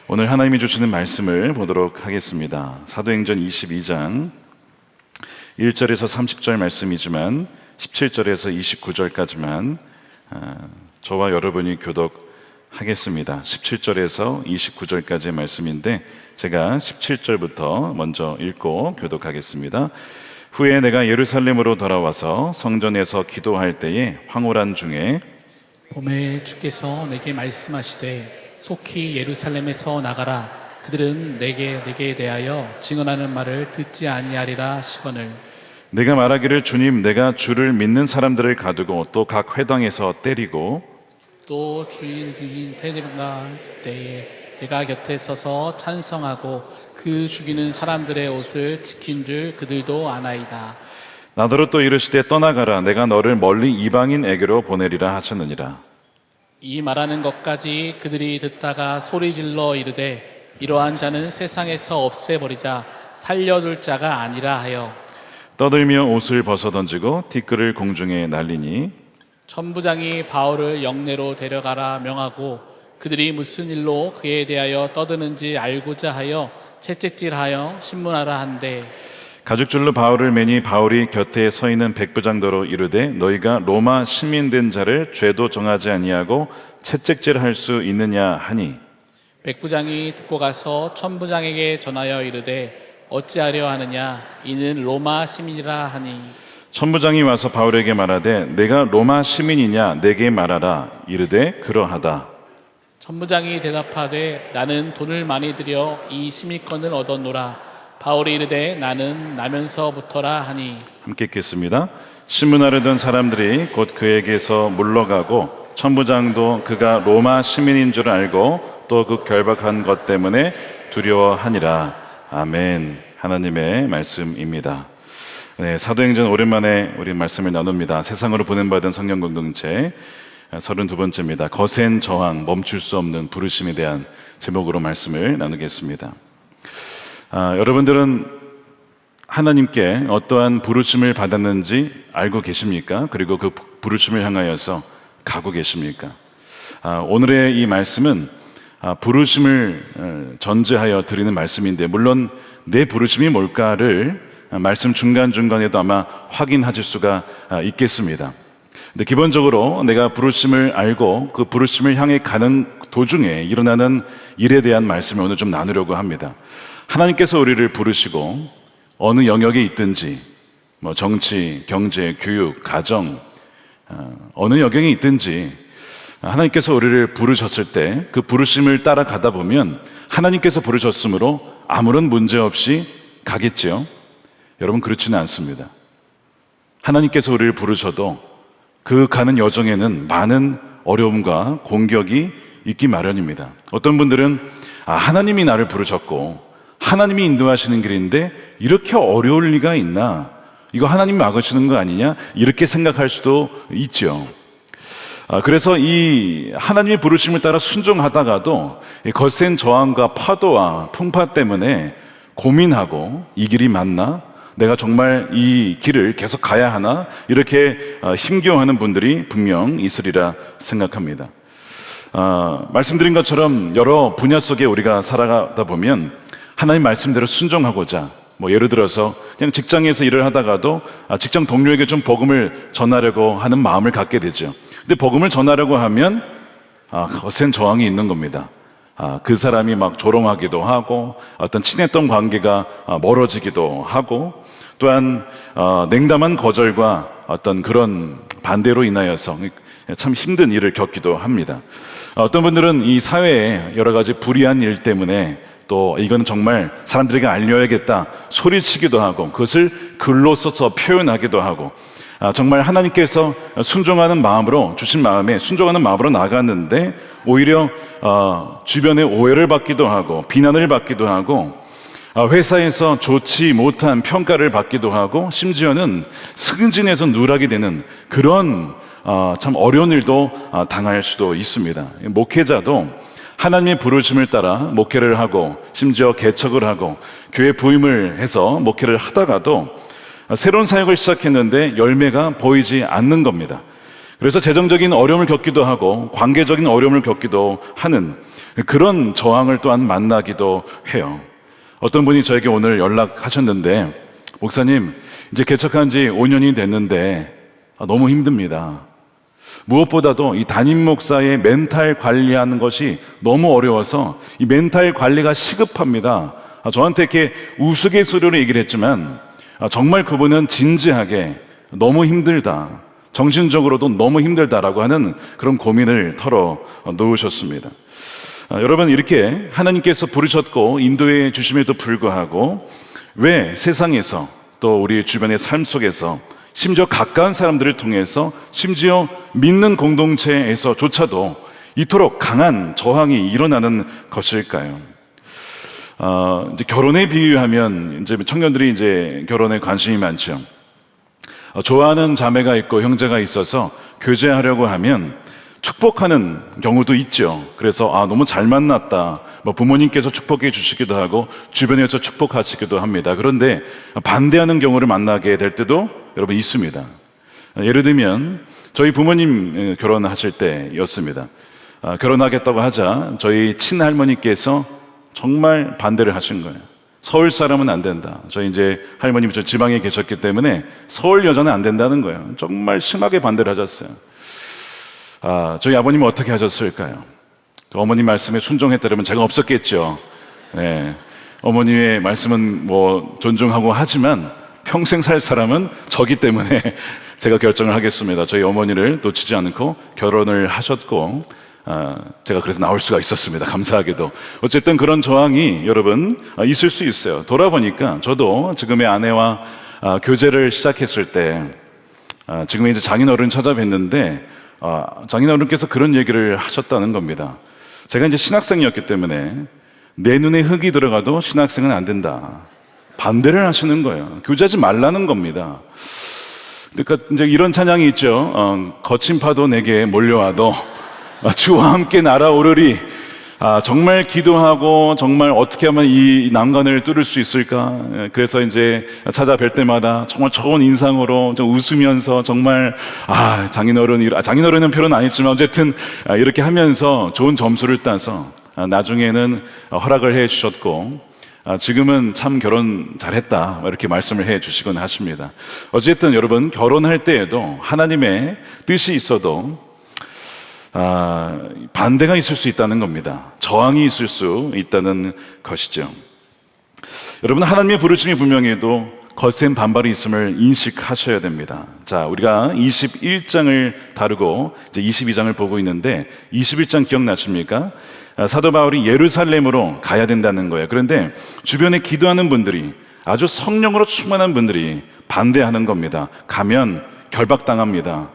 오늘 하나님이 주시는 말씀을 보도록 하겠습니다. 사도행전 22장 1절에서 30절 말씀이지만 17절에서 29절까지만 저와 여러분이 교독하겠습니다. 17절에서 29절까지의 말씀인데 제가 17절부터 먼저 읽고 교독하겠습니다. 후에 내가 예루살렘으로 돌아와서 성전에서 기도할 때에 황홀한 중에 봄에 주께서 내게 말씀하시되 속히 예루살렘에서 나가라. 그들은 내게 대하여 증언하는 말을 듣지 아니하리라 하시거늘 내가 말하기를 주님 내가 주를 믿는 사람들을 가두고 또 각 회당에서 때리고 또 주인 데려갈 때에 내가 곁에 서서 찬성하고 그 죽이는 사람들의 옷을 지킨 줄 그들도 아나이다. 나더러 또 이르시되 떠나가라 내가 너를 멀리 이방인에게로 보내리라 하셨느니라. 이 말하는 것까지 그들이 듣다가 소리질러 이르되 이러한 자는 세상에서 없애버리자 살려둘 자가 아니라 하여 떠들며 옷을 벗어던지고 티끌을 공중에 날리니 천부장이 바울을 영내로 데려가라 명하고 그들이 무슨 일로 그에 대하여 떠드는지 알고자 하여 채찍질하여 신문하라 한대 가죽줄로 바울을 매니 바울이 곁에 서 있는 백부장더러 이르되 너희가 로마 시민된 자를 죄도 정하지 아니하고 채찍질할 수 있느냐 하니 백부장이 듣고 가서 천부장에게 전하여 이르되 어찌하려 하느냐 이는 로마 시민이라 하니 천부장이 와서 바울에게 말하되 내가 로마 시민이냐 내게 말하라 이르되 그러하다. 천부장이 대답하되 나는 돈을 많이 들여 이 시민권을 얻었노라. 바울이 이르되 나는 나면서부터라 하니 함께 읽겠습니다. 신문하려던 사람들이 곧 그에게서 물러가고 천부장도 그가 로마 시민인 줄 알고 또 그 결박한 것 때문에 두려워하니라. 아멘. 하나님의 말씀입니다. 네, 사도행전 오랜만에 우리 말씀을 나눕니다. 세상으로 보냄받은 성령 공동체 32번째입니다. 거센 저항, 멈출 수 없는 부르심에 대한 제목으로 말씀을 나누겠습니다. 여러분들은 하나님께 어떠한 부르심을 받았는지 알고 계십니까? 그리고 그 부르심을 향하여서 가고 계십니까? 오늘의 이 말씀은 부르심을 전제하여 드리는 말씀인데 물론 내 부르심이 뭘까를 말씀 중간중간에도 아마 확인하실 수가 있겠습니다. 근데 기본적으로 내가 부르심을 알고 그 부르심을 향해 가는 도중에 일어나는 일에 대한 말씀을 오늘 좀 나누려고 합니다. 하나님께서 우리를 부르시고 어느 영역에 있든지 정치, 경제, 교육, 가정 어느 영역에 있든지 하나님께서 우리를 부르셨을 때 그 부르심을 따라가다 보면 하나님께서 부르셨으므로 아무런 문제 없이 가겠지요. 여러분 그렇지는 않습니다. 하나님께서 우리를 부르셔도 그 가는 여정에는 많은 어려움과 공격이 있기 마련입니다. 어떤 분들은 하나님이 나를 부르셨고 하나님이 인도하시는 길인데 이렇게 어려울 리가 있나? 이거 하나님이 막으시는 거 아니냐? 이렇게 생각할 수도 있죠. 그래서 이 하나님의 부르심을 따라 순종하다가도 거센 저항과 파도와 풍파 때문에 고민하고 이 길이 맞나? 내가 정말 이 길을 계속 가야 하나? 이렇게 힘겨워하는 분들이 분명 있으리라 생각합니다. 말씀드린 것처럼 여러 분야 속에 우리가 살아가다 보면 하나님 말씀대로 순종하고자 예를 들어서 그냥 직장에서 일을 하다가도 직장 동료에게 좀 복음을 전하려고 하는 마음을 갖게 되죠. 근데 복음을 전하려고 하면 거센 저항이 있는 겁니다. 그 사람이 막 조롱하기도 하고 어떤 친했던 관계가 멀어지기도 하고 또한 냉담한 거절과 어떤 그런 반대로 인하여서 참 힘든 일을 겪기도 합니다. 어떤 분들은 이 사회에 여러 가지 불이한 일 때문에 또 이건 정말 사람들에게 알려야겠다 소리치기도 하고 그것을 글로 써서 표현하기도 하고 정말 하나님께서 순종하는 마음으로 주신 마음에 순종하는 마음으로 나갔는데 오히려 주변의 오해를 받기도 하고 비난을 받기도 하고 회사에서 좋지 못한 평가를 받기도 하고 심지어는 승진해서 누락이 되는 그런 참 어려운 일도 당할 수도 있습니다. 목회자도 하나님의 부르심을 따라 목회를 하고 심지어 개척을 하고 교회 부임을 해서 목회를 하다가도 새로운 사역을 시작했는데 열매가 보이지 않는 겁니다. 그래서 재정적인 어려움을 겪기도 하고 관계적인 어려움을 겪기도 하는 그런 저항을 또한 만나기도 해요. 어떤 분이 저에게 오늘 연락하셨는데, 목사님, 이제 개척한 지 5년이 됐는데 너무 힘듭니다. 무엇보다도 이 담임 목사의 멘탈 관리하는 것이 너무 어려워서 이 멘탈 관리가 시급합니다. 저한테 이렇게 우스갯소리로 얘기를 했지만 정말 그분은 진지하게 너무 힘들다, 정신적으로도 너무 힘들다라고 하는 그런 고민을 털어 놓으셨습니다. 여러분, 이렇게 하나님께서 부르셨고 인도해 주심에도 불구하고 왜 세상에서 또 우리 주변의 삶 속에서 심지어 가까운 사람들을 통해서 심지어 믿는 공동체에서조차도 이토록 강한 저항이 일어나는 것일까요? 이제 결혼에 비유하면 이제 청년들이 이제 결혼에 관심이 많죠. 좋아하는 자매가 있고 형제가 있어서 교제하려고 하면 축복하는 경우도 있죠. 그래서 너무 잘 만났다, 부모님께서 축복해 주시기도 하고 주변에서 축복하시기도 합니다. 그런데 반대하는 경우를 만나게 될 때도 여러분 있습니다. 예를 들면 저희 부모님 결혼하실 때였습니다. 결혼하겠다고 하자 저희 친할머니께서 정말 반대를 하신 거예요. 서울 사람은 안 된다. 저희 이제 할머님이 저 지방에 계셨기 때문에 서울 여자는 안 된다는 거예요. 정말 심하게 반대를 하셨어요. 저희 아버님은 어떻게 하셨을까요? 어머님 말씀에 순종했다면 제가 없었겠죠. 네. 어머니의 말씀은 존중하고 하지만 평생 살 사람은 저기 때문에 제가 결정을 하겠습니다. 저희 어머니를 놓치지 않고 결혼을 하셨고, 제가 그래서 나올 수가 있었습니다. 감사하게도. 어쨌든 그런 저항이 여러분 있을 수 있어요. 돌아보니까 저도 지금의 아내와 교제를 시작했을 때, 지금의 이제 장인어른 찾아뵀는데, 장인어른께서 그런 얘기를 하셨다는 겁니다. 제가 이제 신학생이었기 때문에 내 눈에 흙이 들어가도 신학생은 안 된다, 반대를 하시는 거예요. 교제하지 말라는 겁니다. 그러니까 이제 이런 찬양이 있죠. 거친 파도 내게 몰려와도 주와 함께 날아오르리. 정말 기도하고 정말 어떻게 하면 이 난관을 뚫을 수 있을까? 그래서 이제 찾아뵐 때마다 정말 좋은 인상으로 좀 웃으면서 정말 장인어른은 표현은 아니지만 어쨌든 이렇게 하면서 좋은 점수를 따서 나중에는 허락을 해 주셨고, 지금은 참 결혼 잘했다 이렇게 말씀을 해 주시곤 하십니다. 어쨌든 여러분, 결혼할 때에도 하나님의 뜻이 있어도 반대가 있을 수 있다는 겁니다. 저항이 있을 수 있다는 것이죠. 여러분, 하나님의 부르심이 분명해도 거센 반발이 있음을 인식하셔야 됩니다. 자, 우리가 21장을 다루고 이제 22장을 보고 있는데, 21장 기억나십니까? 사도 바울이 예루살렘으로 가야 된다는 거예요. 그런데 주변에 기도하는 분들이, 아주 성령으로 충만한 분들이 반대하는 겁니다. 가면 결박당합니다.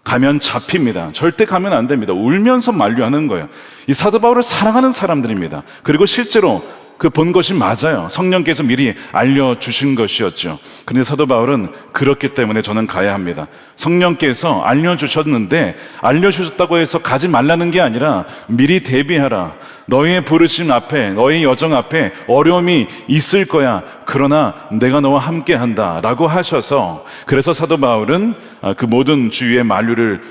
가면 잡힙니다. 절대 가면 안 됩니다. 울면서 만류하는 거예요. 이 사도 바울을 사랑하는 사람들입니다. 그리고 실제로 그 본 것이 맞아요. 성령께서 미리 알려주신 것이었죠. 그런데 사도 바울은 그렇기 때문에 저는 가야 합니다. 성령께서 알려주셨는데, 알려주셨다고 해서 가지 말라는 게 아니라 미리 대비하라. 너의 부르심 앞에, 너의 여정 앞에 어려움이 있을 거야. 그러나 내가 너와 함께 한다 라고 하셔서, 그래서 사도 바울은 그 모든 주위의 만류를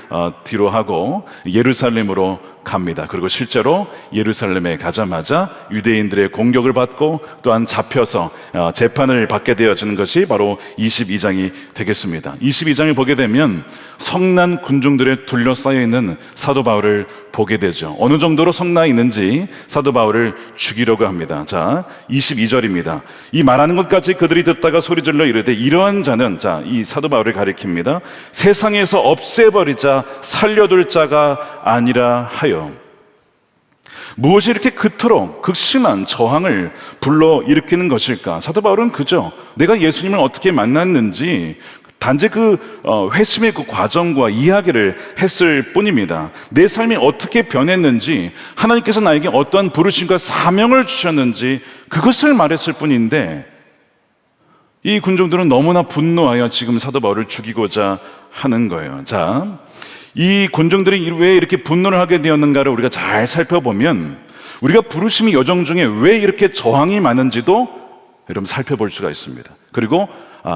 뒤로 하고 예루살렘으로 갑니다. 그리고 실제로 예루살렘에 가자마자 유대인들의 공격을 받고 또한 잡혀서 재판을 받게 되어지는 것이 바로 22장이 되겠습니다. 22장을 보게 되면 성난 군중들에 둘러싸여 있는 사도 바울을 보게 되죠. 어느 정도로 성나 있는지 사도 바울을 죽이려고 합니다. 자, 22절입니다. 이 말하는 것까지 그들이 듣다가 소리질러 이르되, 이러한 자는, 자, 이 사도 바울을 가리킵니다. 세상에서 없애버리자 살려둘 자가 아니라 하여. 무엇이 이렇게 그토록 극심한 저항을 불러일으키는 것일까? 사도 바울은 그저 내가 예수님을 어떻게 만났는지 단지 그 회심의 그 과정과 이야기를 했을 뿐입니다. 내 삶이 어떻게 변했는지, 하나님께서 나에게 어떠한 부르심과 사명을 주셨는지 그것을 말했을 뿐인데, 이 군중들은 너무나 분노하여 지금 사도 바울을 죽이고자 하는 거예요. 자, 이 군중들이 왜 이렇게 분노를 하게 되었는가를 우리가 잘 살펴보면, 우리가 부르심의 여정 중에 왜 이렇게 저항이 많은지도 여러분 살펴볼 수가 있습니다. 그리고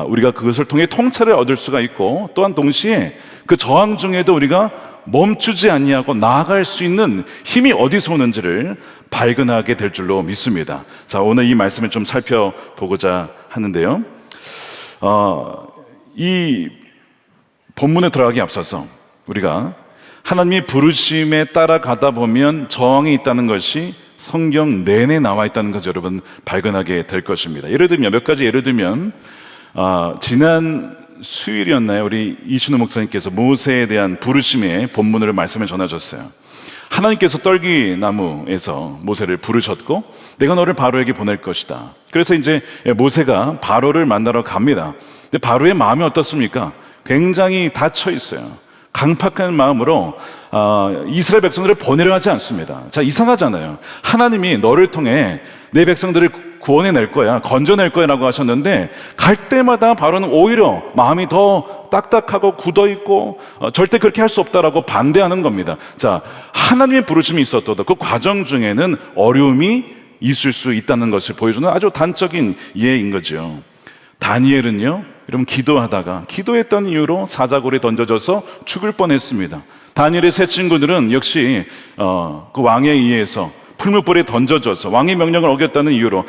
우리가 그것을 통해 통찰을 얻을 수가 있고, 또한 동시에 그 저항 중에도 우리가 멈추지 아니하고 나아갈 수 있는 힘이 어디서 오는지를 발견하게 될 줄로 믿습니다. 자, 오늘 이 말씀을 좀 살펴보고자 하는데요. 이 본문에 들어가기 앞서서 우리가 하나님이 부르심에 따라가다 보면 저항이 있다는 것이 성경 내내 나와 있다는 것을 여러분 발견하게 될 것입니다. 예를 들면 몇 가지 예를 들면 지난 수요일이었나요? 우리 이신우 목사님께서 모세에 대한 부르심의 본문으로 말씀을 전하셨어요. 하나님께서 떨기나무에서 모세를 부르셨고 내가 너를 바로에게 보낼 것이다. 그래서 이제 모세가 바로를 만나러 갑니다. 근데 바로의 마음이 어떻습니까? 굉장히 닫혀 있어요. 강팍한 마음으로 이스라엘 백성들을 보내려 하지 않습니다. 자, 이상하잖아요. 하나님이 너를 통해 내 백성들을 구원해낼 거야, 건져낼 거야 라고 하셨는데 갈 때마다 바로는 오히려 마음이 더 딱딱하고 굳어있고 절대 그렇게 할 수 없다라고 반대하는 겁니다. 자, 하나님의 부르심이 있었어도 그 과정 중에는 어려움이 있을 수 있다는 것을 보여주는 아주 단적인 예인 거죠. 다니엘은요, 여러분 기도했던 이유로 사자굴에 던져져서 죽을 뻔했습니다. 다니엘의 세 친구들은 역시 그 왕에 의해서 풀무불에 던져져서 왕의 명령을 어겼다는 이유로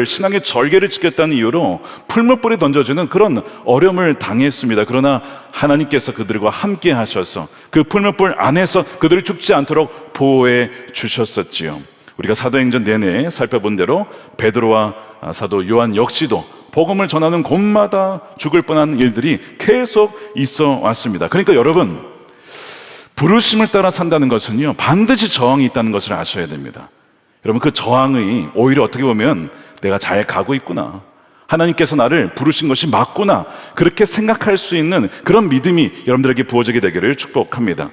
신앙의 절개를 지켰다는 이유로 풀무불에 던져지는 그런 어려움을 당했습니다. 그러나 하나님께서 그들과 함께 하셔서 그 풀무불 안에서 그들이 죽지 않도록 보호해 주셨었지요. 우리가 사도행전 내내 살펴본 대로 베드로와 사도 요한 역시도 복음을 전하는 곳마다 죽을 뻔한 일들이 계속 있어 왔습니다. 그러니까 여러분, 부르심을 따라 산다는 것은요, 반드시 저항이 있다는 것을 아셔야 됩니다. 여러분, 그 저항이 오히려 어떻게 보면 내가 잘 가고 있구나, 하나님께서 나를 부르신 것이 맞구나, 그렇게 생각할 수 있는 그런 믿음이 여러분들에게 부어지게 되기를 축복합니다.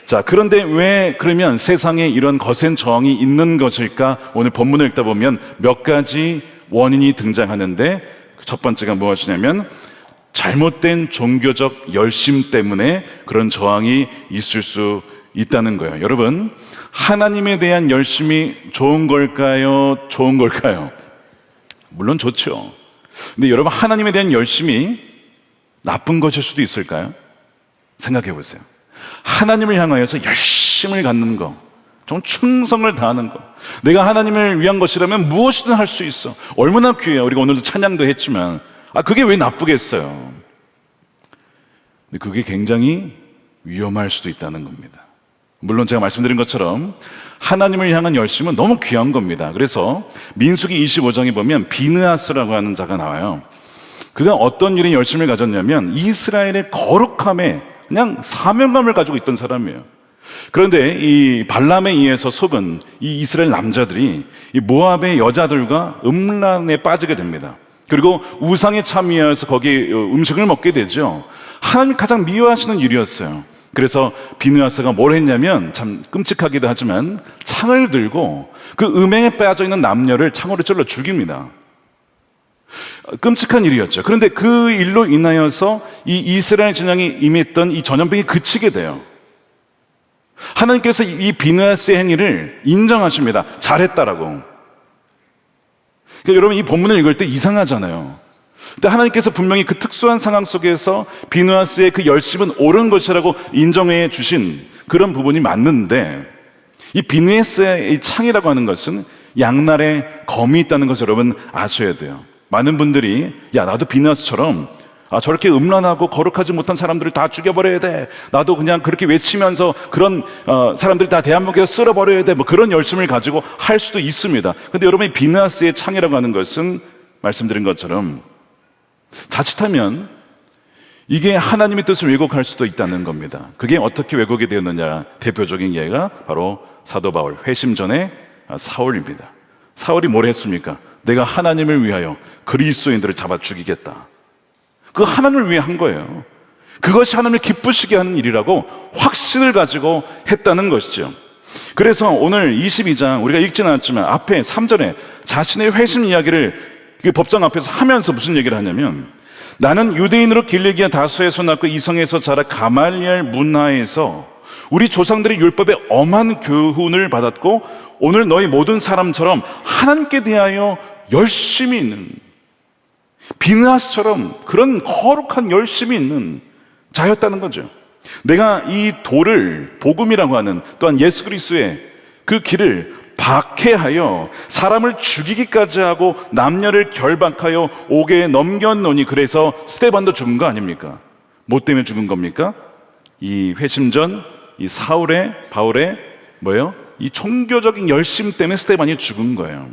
자, 그런데 왜 그러면 세상에 이런 거센 저항이 있는 것일까? 오늘 본문을 읽다 보면 몇 가지 원인이 등장하는데 첫 번째가 무엇이냐면 잘못된 종교적 열심 때문에 그런 저항이 있을 수 있다는 거예요. 여러분, 하나님에 대한 열심이 좋은 걸까요? 좋은 걸까요? 물론 좋죠. 근데 여러분, 하나님에 대한 열심이 나쁜 것일 수도 있을까요? 생각해 보세요. 하나님을 향하여서 열심을 갖는 거, 좀 충성을 다하는 것, 내가 하나님을 위한 것이라면 무엇이든 할 수 있어. 얼마나 귀해요. 우리가 오늘도 찬양도 했지만 그게 왜 나쁘겠어요? 근데 그게 굉장히 위험할 수도 있다는 겁니다. 물론 제가 말씀드린 것처럼 하나님을 향한 열심은 너무 귀한 겁니다. 그래서 민수기 25장에 보면 비느하스라고 하는 자가 나와요. 그가 어떤 일에 열심을 가졌냐면 이스라엘의 거룩함에 그냥 사명감을 가지고 있던 사람이에요. 그런데 이 발람에 의해서 속은 이 이스라엘 남자들이 이 모압의 여자들과 음란에 빠지게 됩니다. 그리고 우상에 참여해서 거기 음식을 먹게 되죠. 하나님이 가장 미워하시는 일이었어요. 그래서 비느하스가 뭘 했냐면, 참 끔찍하기도 하지만 창을 들고 그 음행에 빠져 있는 남녀를 창으로 찔러 죽입니다. 끔찍한 일이었죠. 그런데 그 일로 인하여서 이 이스라엘 진영이 임했던 이 전염병이 그치게 돼요. 하나님께서 이 비느하스의 행위를 인정하십니다. 잘했다라고. 그러니까 여러분, 이 본문을 읽을 때 이상하잖아요. 근데 하나님께서 분명히 그 특수한 상황 속에서 비느하스의 그 열심은 옳은 것이라고 인정해 주신 그런 부분이 맞는데, 이 비느하스의 이 창이라고 하는 것은 양날에 검이 있다는 것을 여러분 아셔야 돼요. 많은 분들이 나도 비느하스처럼 저렇게 음란하고 거룩하지 못한 사람들을 다 죽여버려야 돼, 나도 그냥 그렇게 외치면서 그런 사람들 다 대한민국에서 쓸어버려야 돼, 뭐 그런 열심을 가지고 할 수도 있습니다. 근데 여러분이 비느하스의 창이라고 하는 것은 말씀드린 것처럼 자칫하면 이게 하나님의 뜻을 왜곡할 수도 있다는 겁니다. 그게 어떻게 왜곡이 되었느냐, 대표적인 예가 바로 사도 바울 회심 전에 사울입니다. 사울이 뭘 했습니까? 내가 하나님을 위하여 그리스도인들을 잡아 죽이겠다. 그 하나님을 위해 한 거예요. 그것이 하나님을 기쁘시게 하는 일이라고 확신을 가지고 했다는 것이죠. 그래서 오늘 22장 우리가 읽지는 않았지만 앞에 3절에 자신의 회심 이야기를 법정 앞에서 하면서 무슨 얘기를 하냐면, 나는 유대인으로 길리기아 다소에서 낳고 이성에서 자라 가말리엘 문화에서 우리 조상들의 율법에 엄한 교훈을 받았고 오늘 너희 모든 사람처럼 하나님께 대하여 열심히 있는, 비느하스처럼 그런 거룩한 열심이 있는 자였다는 거죠. 내가 이 돌을 복음이라고 하는 또한 예수 그리스도의 그 길을 박해하여 사람을 죽이기까지 하고 남녀를 결박하여 옥에 넘겨놓으니 그래서 스데반도 죽은 거 아닙니까? 뭐 때문에 죽은 겁니까? 이 회심전, 이 바울의 뭐예요? 이 종교적인 열심 때문에 스데반이 죽은 거예요.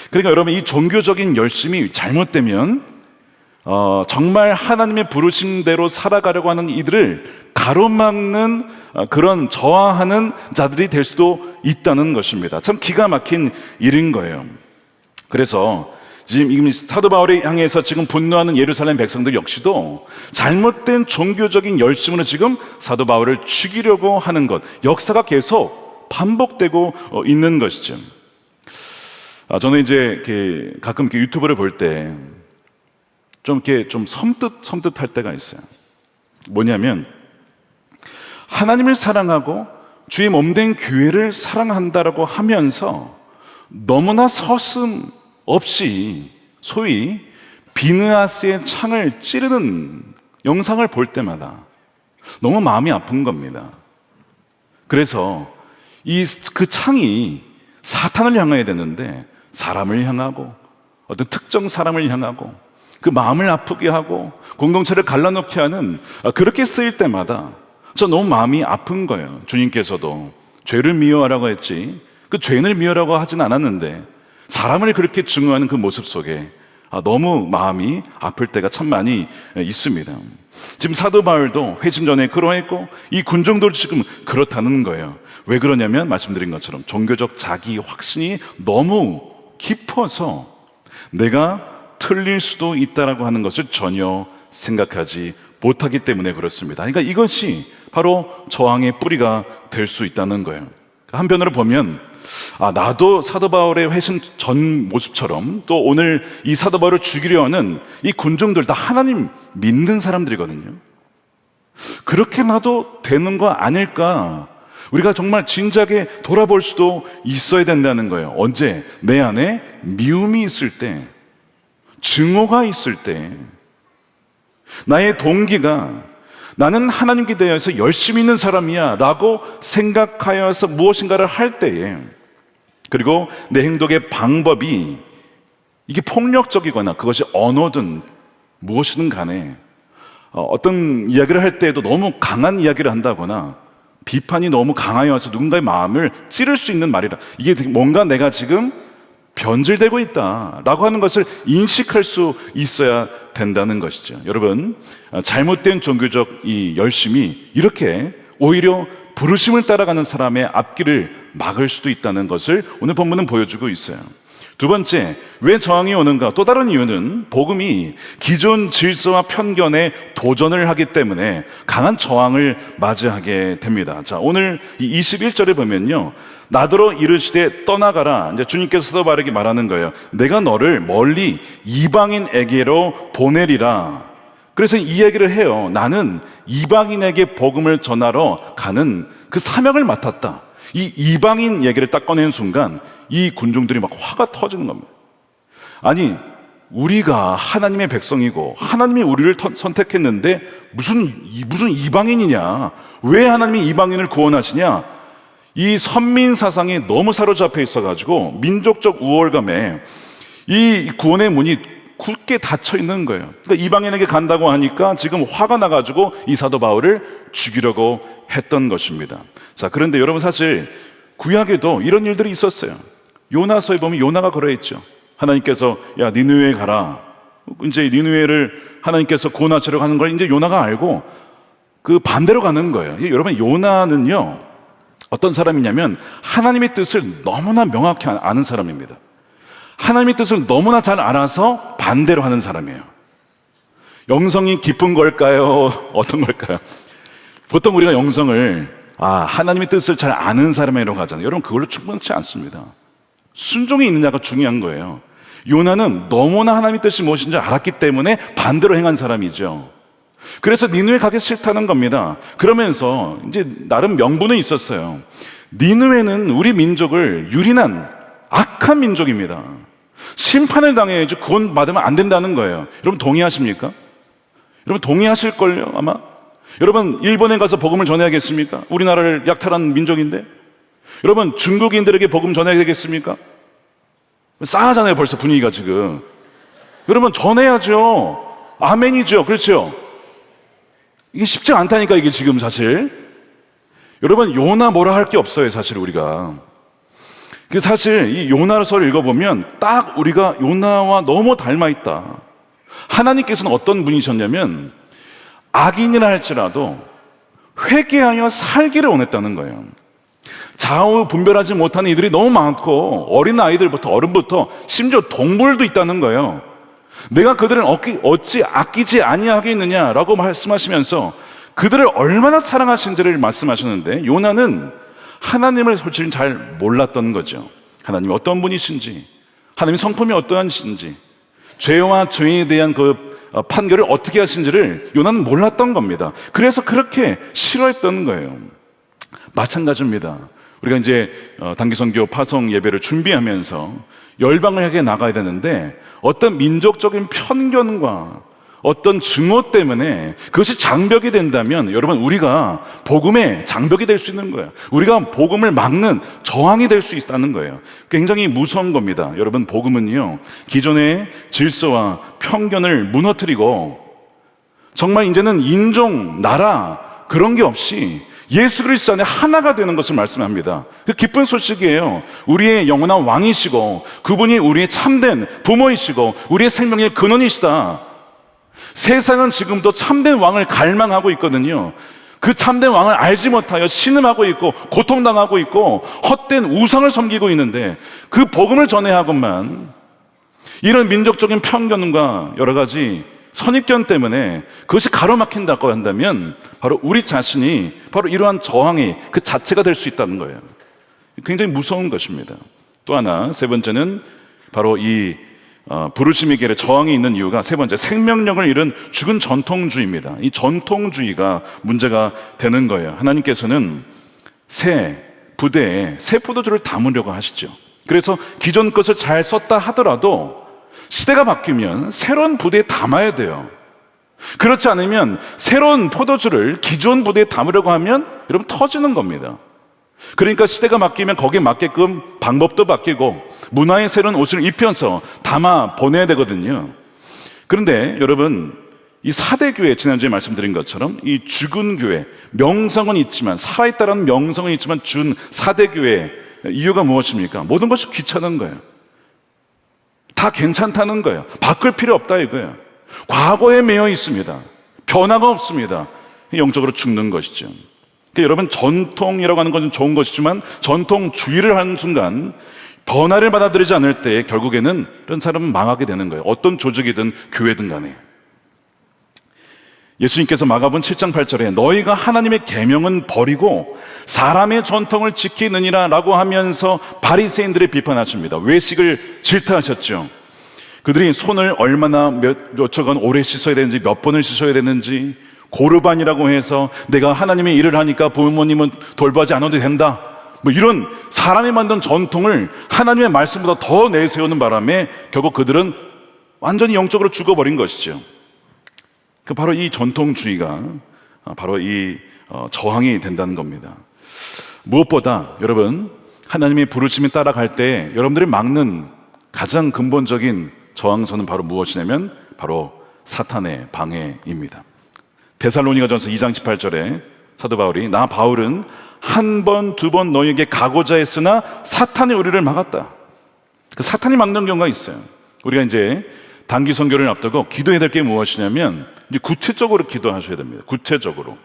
그러니까 여러분, 이 종교적인 열심이 잘못되면 정말 하나님의 부르심대로 살아가려고 하는 이들을 가로막는 그런 저항하는 자들이 될 수도 있다는 것입니다. 참 기가 막힌 일인 거예요. 그래서 지금 사도 바울이 향해서 지금 분노하는 예루살렘 백성들 역시도 잘못된 종교적인 열심으로 지금 사도 바울을 죽이려고 하는 것, 역사가 계속 반복되고 있는 것이죠. 저는 이제 가끔 이렇게 유튜브를 볼 때 좀 이렇게 좀 섬뜩할 때가 있어요. 뭐냐면 하나님을 사랑하고 주의 몸된 교회를 사랑한다라고 하면서 너무나 서슴 없이 소위 비느하스의 창을 찌르는 영상을 볼 때마다 너무 마음이 아픈 겁니다. 그래서 그 창이 사탄을 향해야 되는데 사람을 향하고 어떤 특정 사람을 향하고 그 마음을 아프게 하고 공동체를 갈라놓게 하는 그렇게 쓰일 때마다 저 너무 마음이 아픈 거예요. 주님께서도 죄를 미워하라고 했지 그 죄인을 미워하라고 하진 않았는데 사람을 그렇게 증오하는 그 모습 속에 너무 마음이 아플 때가 참 많이 있습니다. 지금 사도 바울도 회심 전에 그러했고 이 군중도 지금 그렇다는 거예요. 왜 그러냐면 말씀드린 것처럼 종교적 자기 확신이 너무 깊어서 내가 틀릴 수도 있다라고 하는 것을 전혀 생각하지 못하기 때문에 그렇습니다. 그러니까 이것이 바로 저항의 뿌리가 될 수 있다는 거예요. 한편으로 보면 나도 사도 바울의 회심 전 모습처럼 또 오늘 이 사도 바울을 죽이려 하는 이 군중들 다 하나님 믿는 사람들이거든요. 그렇게 나도 되는 거 아닐까? 우리가 정말 진작에 돌아볼 수도 있어야 된다는 거예요. 언제? 내 안에 미움이 있을 때, 증오가 있을 때, 나의 동기가 나는 하나님께 대해서 열심히 있는 사람이야 라고 생각하여서 무엇인가를 할 때에, 그리고 내 행동의 방법이 이게 폭력적이거나 그것이 언어든 무엇이든 간에 어떤 이야기를 할 때에도 너무 강한 이야기를 한다거나 비판이 너무 강하여서 누군가의 마음을 찌를 수 있는 말이라, 이게 뭔가 내가 지금 변질되고 있다라고 하는 것을 인식할 수 있어야 된다는 것이죠. 여러분, 잘못된 종교적 이 열심이 이렇게 오히려 부르심을 따라가는 사람의 앞길을 막을 수도 있다는 것을 오늘 본문은 보여주고 있어요. 두 번째, 왜 저항이 오는가? 또 다른 이유는 복음이 기존 질서와 편견에 도전을 하기 때문에 강한 저항을 맞이하게 됩니다. 자, 오늘 이 21절에 보면요, 나더러 이르시되 떠나가라. 이제 주님께서 사도 바울에게 말하는 거예요. 내가 너를 멀리 이방인에게로 보내리라. 그래서 이 얘기를 해요. 나는 이방인에게 복음을 전하러 가는 그 사명을 맡았다. 이 이방인 얘기를 딱 꺼내는 순간 이 군중들이 막 화가 터지는 겁니다. 아니, 우리가 하나님의 백성이고 하나님이 우리를 선택했는데 무슨 이방인이냐? 왜 하나님이 이방인을 구원하시냐? 이 선민 사상이 너무 사로잡혀 있어가지고 민족적 우월감에 이 구원의 문이 굳게 닫혀 있는 거예요. 그러니까 이방인에게 간다고 하니까 지금 화가 나가지고 이 사도 바울을 죽이려고 했던 것입니다. 자, 그런데 여러분, 사실 구약에도 이런 일들이 있었어요. 요나서에 보면 요나가 그러했죠. 하나님께서 야 니느웨에 가라. 이제 니느웨를 하나님께서 구원하시려고 하는 걸 이제 요나가 알고 그 반대로 가는 거예요. 여러분, 요나는요 어떤 사람이냐면 하나님의 뜻을 너무나 명확히 아는 사람입니다. 하나님의 뜻을 너무나 잘 알아서 반대로 하는 사람이에요. 영성이 깊은 걸까요? 어떤 걸까요? 보통 우리가 영성을 하나님의 뜻을 잘 아는 사람이라고 하잖아요. 여러분, 그걸로 충분치 않습니다. 순종이 있느냐가 중요한 거예요. 요나는 너무나 하나님의 뜻이 무엇인지 알았기 때문에 반대로 행한 사람이죠. 그래서 니느웨 가기 싫다는 겁니다. 그러면서 이제 나름 명분은 있었어요. 니느웨는 우리 민족을 유린한 악한 민족입니다. 심판을 당해야지 구원받으면 안 된다는 거예요. 여러분 동의하십니까? 여러분 동의하실걸요 아마? 여러분, 일본에 가서 복음을 전해야겠습니까? 우리나라를 약탈한 민족인데. 여러분, 중국인들에게 복음 전해야 되겠습니까? 싸하잖아요, 벌써 분위기가 지금. 여러분, 전해야죠. 아멘이죠. 그렇죠? 이게 쉽지 않다니까, 이게 지금 사실. 여러분, 요나 뭐라 할 게 없어요, 사실 우리가. 사실 이 요나서를 읽어보면 딱 우리가 요나와 너무 닮아있다. 하나님께서는 어떤 분이셨냐면 악인이라 할지라도 회개하여 살기를 원했다는 거예요. 좌우 분별하지 못하는 이들이 너무 많고 어린 아이들부터 어른부터 심지어 동물도 있다는 거예요. 내가 그들을 어찌 아끼지 아니하겠느냐라고 말씀하시면서 그들을 얼마나 사랑하신지를 말씀하셨는데, 요나는 하나님을 솔직히 잘 몰랐던 거죠. 하나님이 어떤 분이신지, 하나님의 성품이 어떠한지, 죄와 죄에 대한 그 판결을 어떻게 하신지를 요나는 몰랐던 겁니다. 그래서 그렇게 싫어했던 거예요. 마찬가지입니다. 우리가 이제 단기선교 파송 예배를 준비하면서 열방을 향해 나가야 되는데 어떤 민족적인 편견과 어떤 증오 때문에 그것이 장벽이 된다면 여러분, 우리가 복음의 장벽이 될 수 있는 거예요. 우리가 복음을 막는 저항이 될 수 있다는 거예요. 굉장히 무서운 겁니다. 여러분, 복음은요, 기존의 질서와 편견을 무너뜨리고 정말 이제는 인종, 나라 그런 게 없이 예수 그리스도 안에 하나가 되는 것을 말씀합니다. 그 기쁜 소식이에요. 우리의 영원한 왕이시고 그분이 우리의 참된 부모이시고 우리의 생명의 근원이시다. 세상은 지금도 참된 왕을 갈망하고 있거든요. 그 참된 왕을 알지 못하여 신음하고 있고 고통당하고 있고 헛된 우상을 섬기고 있는데, 그 복음을 전해야 하건만 이런 민족적인 편견과 여러 가지 선입견 때문에 그것이 가로막힌다고 한다면 바로 우리 자신이 바로 이러한 저항이 그 자체가 될 수 있다는 거예요. 굉장히 무서운 것입니다. 또 하나, 세 번째는 바로 이 부르심의 길에 저항이 있는 이유가, 세 번째, 생명력을 잃은 죽은 전통주의입니다. 이 전통주의가 문제가 되는 거예요. 하나님께서는 새 부대에 새 포도주를 담으려고 하시죠. 그래서 기존 것을 잘 썼다 하더라도 시대가 바뀌면 새로운 부대에 담아야 돼요. 그렇지 않으면 새로운 포도주를 기존 부대에 담으려고 하면 여러분 터지는 겁니다. 그러니까 시대가 바뀌면 거기에 맞게끔 방법도 바뀌고 문화의 새로운 옷을 입혀서 담아 보내야 되거든요. 그런데 여러분, 이 사대교회, 지난주에 말씀드린 것처럼 이 죽은 교회, 명성은 있지만, 살아있다는 명성은 있지만 준 사대교회, 이유가 무엇입니까? 모든 것이 귀찮은 거예요. 다 괜찮다는 거예요. 바꿀 필요 없다 이거예요. 과거에 매여 있습니다. 변화가 없습니다. 영적으로 죽는 것이죠. 그러니까 여러분, 전통이라고 하는 것은 좋은 것이지만 전통주의를 하는 순간 변화를 받아들이지 않을 때 결국에는 이런 사람은 망하게 되는 거예요. 어떤 조직이든 교회든 간에. 예수님께서 마가복음 7장 8절에 너희가 하나님의 계명은 버리고 사람의 전통을 지키느니라 라고 하면서 바리새인들을 비판하십니다. 외식을 질타하셨죠. 그들이 손을 얼마나 몇 초간 오래 씻어야 되는지, 몇 번을 씻어야 되는지, 고르반이라고 해서 내가 하나님의 일을 하니까 부모님은 돌보지 않아도 된다, 뭐 이런 사람이 만든 전통을 하나님의 말씀보다 더 내세우는 바람에 결국 그들은 완전히 영적으로 죽어버린 것이죠. 바로 이 전통주의가 바로 이 저항이 된다는 겁니다. 무엇보다 여러분, 하나님의 부르심에 따라갈 때 여러분들이 막는 가장 근본적인 저항선은 바로 무엇이냐면 바로 사탄의 방해입니다. 데살로니가전서 2장 18절에 사도 바울이 나 바울은 한 번, 두 번 너희에게 가고자 했으나 사탄이 우리를 막았다. 그 사탄이 막는 경우가 있어요. 우리가 이제 단기 선교를 앞두고 기도해야 될 게 무엇이냐면 이제 구체적으로 기도하셔야 됩니다. 구체적으로.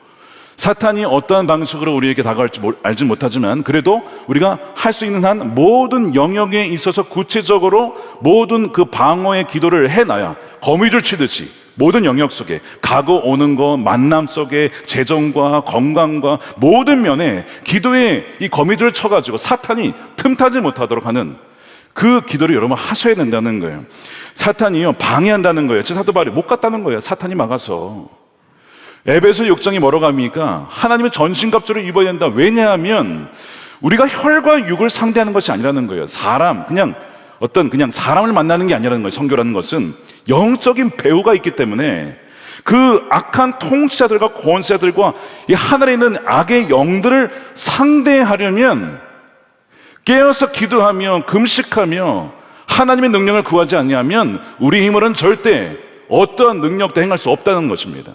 사탄이 어떠한 방식으로 우리에게 다가올지 알지 못하지만 그래도 우리가 할 수 있는 한 모든 영역에 있어서 구체적으로 모든 그 방어의 기도를 해놔야 거미줄 치듯이 모든 영역 속에 가고 오는 거, 만남 속에 재정과 건강과 모든 면에 기도에 이 거미줄을 쳐가지고 사탄이 틈타지 못하도록 하는 그 기도를 여러분 하셔야 된다는 거예요. 사탄이요 방해한다는 거예요. 사도 바울이 못 갔다는 거예요. 사탄이 막아서. 에베소 6장이 뭐라고 합니까? 하나님의 전신갑주를 입어야 된다. 왜냐하면 우리가 혈과 육을 상대하는 것이 아니라는 거예요. 사람, 그냥 사람을 만나는 게 아니라는 거예요. 선교라는 것은 영적인 배후가 있기 때문에 그 악한 통치자들과 권세자들과 이 하늘에 있는 악의 영들을 상대하려면 깨어서 기도하며 금식하며 하나님의 능력을 구하지 않냐면 우리 힘으로는 절대 어떠한 능력도 행할 수 없다는 것입니다.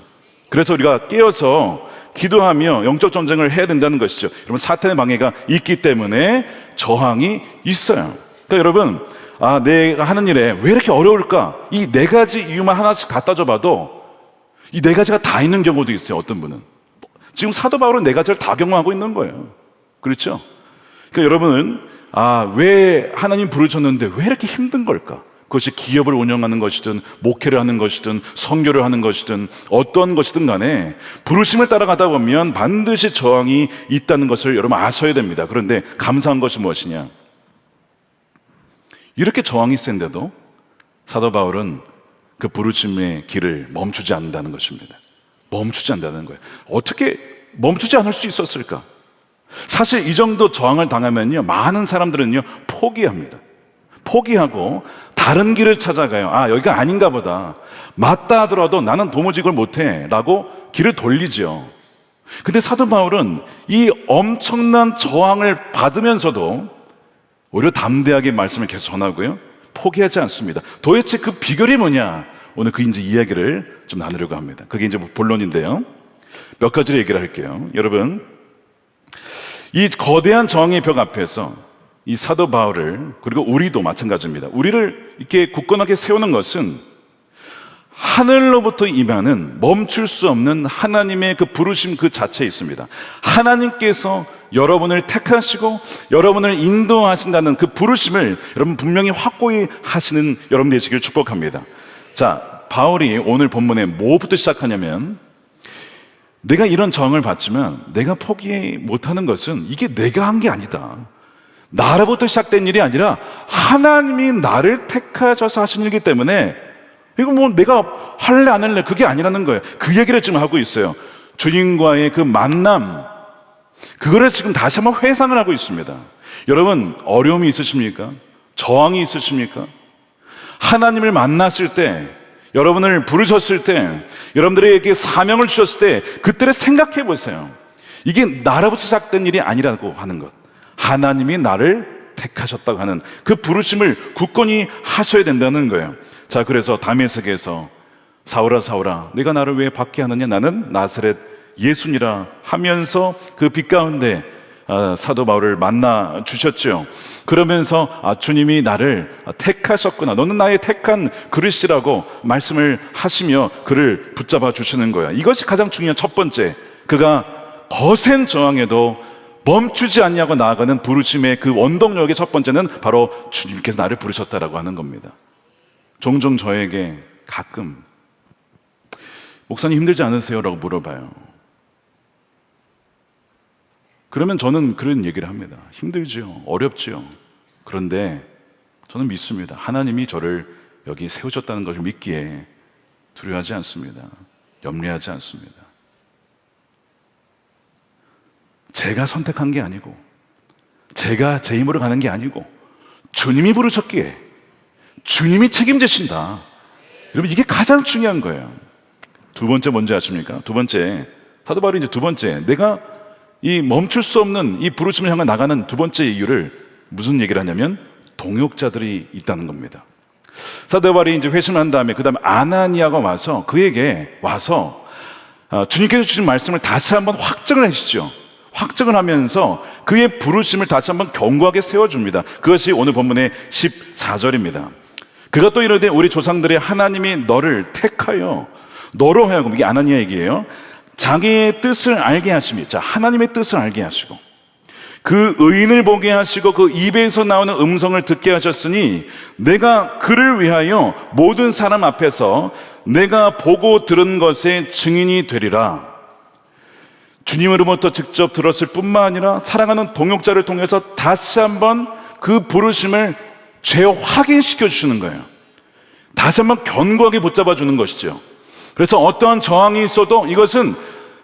그래서 우리가 깨어서 기도하며 영적 전쟁을 해야 된다는 것이죠. 여러분, 사탄의 방해가 있기 때문에 저항이 있어요. 그러니까 여러분, 내가 하는 일에 왜 이렇게 어려울까? 이 네 가지 이유만 하나씩 갖다 줘봐도 이 네 가지가 다 있는 경우도 있어요. 어떤 분은 지금 사도 바울은 네 가지를 다 경험하고 있는 거예요. 그렇죠? 그러니까 여러분은 왜 하나님 부르셨는데 왜 이렇게 힘든 걸까? 그것이 기업을 운영하는 것이든 목회를 하는 것이든 선교를 하는 것이든 어떤 것이든 간에 부르심을 따라가다 보면 반드시 저항이 있다는 것을 여러분 아셔야 됩니다. 그런데 감사한 것이 무엇이냐? 이렇게 저항이 센데도 사도 바울은 그 부르심의 길을 멈추지 않는다는 것입니다. 멈추지 않는다는 거예요. 어떻게 멈추지 않을 수 있었을까? 사실 이 정도 저항을 당하면요, 많은 사람들은요 포기합니다. 포기하고 다른 길을 찾아가요. 여기가 아닌가 보다. 맞다 하더라도 나는 도무지 이걸 못해 라고 길을 돌리죠. 근데 사도 바울은 이 엄청난 저항을 받으면서도 오히려 담대하게 말씀을 계속 전하고요, 포기하지 않습니다. 도대체 그 비결이 뭐냐? 오늘 그 이제 이야기를 좀 나누려고 합니다. 그게 이제 본론인데요, 몇 가지를 얘기를 할게요. 여러분, 이 거대한 저항의 벽 앞에서 이 사도 바울을, 그리고 우리도 마찬가지입니다. 우리를 이렇게 굳건하게 세우는 것은 하늘로부터 임하는 멈출 수 없는 하나님의 그 부르심 그 자체에 있습니다. 하나님께서 여러분을 택하시고 여러분을 인도하신다는 그 부르심을 여러분 분명히 확고히 하시는 여러분 되시길 축복합니다. 자, 바울이 오늘 본문에 뭐부터 시작하냐면, 내가 이런 저항을 받지만 내가 포기 못하는 것은 이게 내가 한 게 아니다. 나로부터 시작된 일이 아니라 하나님이 나를 택하셔서 하신 일이기 때문에 이거 뭐 내가 할래 안 할래 그게 아니라는 거예요. 그 얘기를 지금 하고 있어요. 주님과의 그 만남, 그거를 지금 다시 한번 회상을 하고 있습니다. 여러분, 어려움이 있으십니까? 저항이 있으십니까? 하나님을 만났을 때, 여러분을 부르셨을 때, 여러분들에게 사명을 주셨을 때 그때를 생각해 보세요. 이게 나로부터 시작된 일이 아니라고 하는 것, 하나님이 나를 택하셨다고 하는 그 부르심을 굳건히 하셔야 된다는 거예요. 자, 그래서 다메섹에서 사울아 사울아 네가 나를 왜 밖에 하느냐, 나는 나사렛 예수니라 하면서 그 빛 가운데 사도 바울을 만나 주셨죠. 그러면서 주님이 나를 택하셨구나, 너는 나의 택한 그릇이라고 말씀을 하시며 그를 붙잡아 주시는 거야. 이것이 가장 중요한 첫 번째, 그가 거센 저항에도 멈추지 않냐고 나아가는 부르심의 그 원동력의 첫 번째는 바로 주님께서 나를 부르셨다라고 하는 겁니다. 종종 저에게 가끔 목사님 힘들지 않으세요? 라고 물어봐요. 그러면 저는 그런 얘기를 합니다. 힘들지요, 어렵지요. 그런데 저는 믿습니다. 하나님이 저를 여기 세우셨다는 것을 믿기에 두려워하지 않습니다. 염려하지 않습니다. 제가 선택한 게 아니고, 제가 제 힘으로 가는 게 아니고, 주님이 부르셨기에 주님이 책임지신다. 여러분, 이게 가장 중요한 거예요. 두 번째 뭔지 아십니까? 두 번째, 사도 바울이 이제 두 번째, 내가 이 멈출 수 없는 이 부르심을 향해 나가는 두 번째 이유를 무슨 얘기를 하냐면, 동역자들이 있다는 겁니다. 사도 바울이 이제 회심한 다음에 그 다음에 아나니아가 와서 그에게 와서 주님께서 주신 말씀을 다시 한번 확증을 하시죠. 확증을 하면서 그의 부르심을 다시 한번 견고하게 세워줍니다. 그것이 오늘 본문의 14절입니다. 그가 또 이르되 우리 조상들의 하나님이 너를 택하여 너로 하여금, 이게 아나니아 얘기예요, 자기의 뜻을 알게 하심이, 자, 하나님의 뜻을 알게 하시고 그 의인을 보게 하시고 그 입에서 나오는 음성을 듣게 하셨으니 내가 그를 위하여 모든 사람 앞에서 내가 보고 들은 것의 증인이 되리라. 주님으로부터 직접 들었을 뿐만 아니라 사랑하는 동역자를 통해서 다시 한번 그 부르심을 재확인시켜 주시는 거예요. 다시 한번 견고하게 붙잡아 주는 것이죠. 그래서 어떠한 저항이 있어도 이것은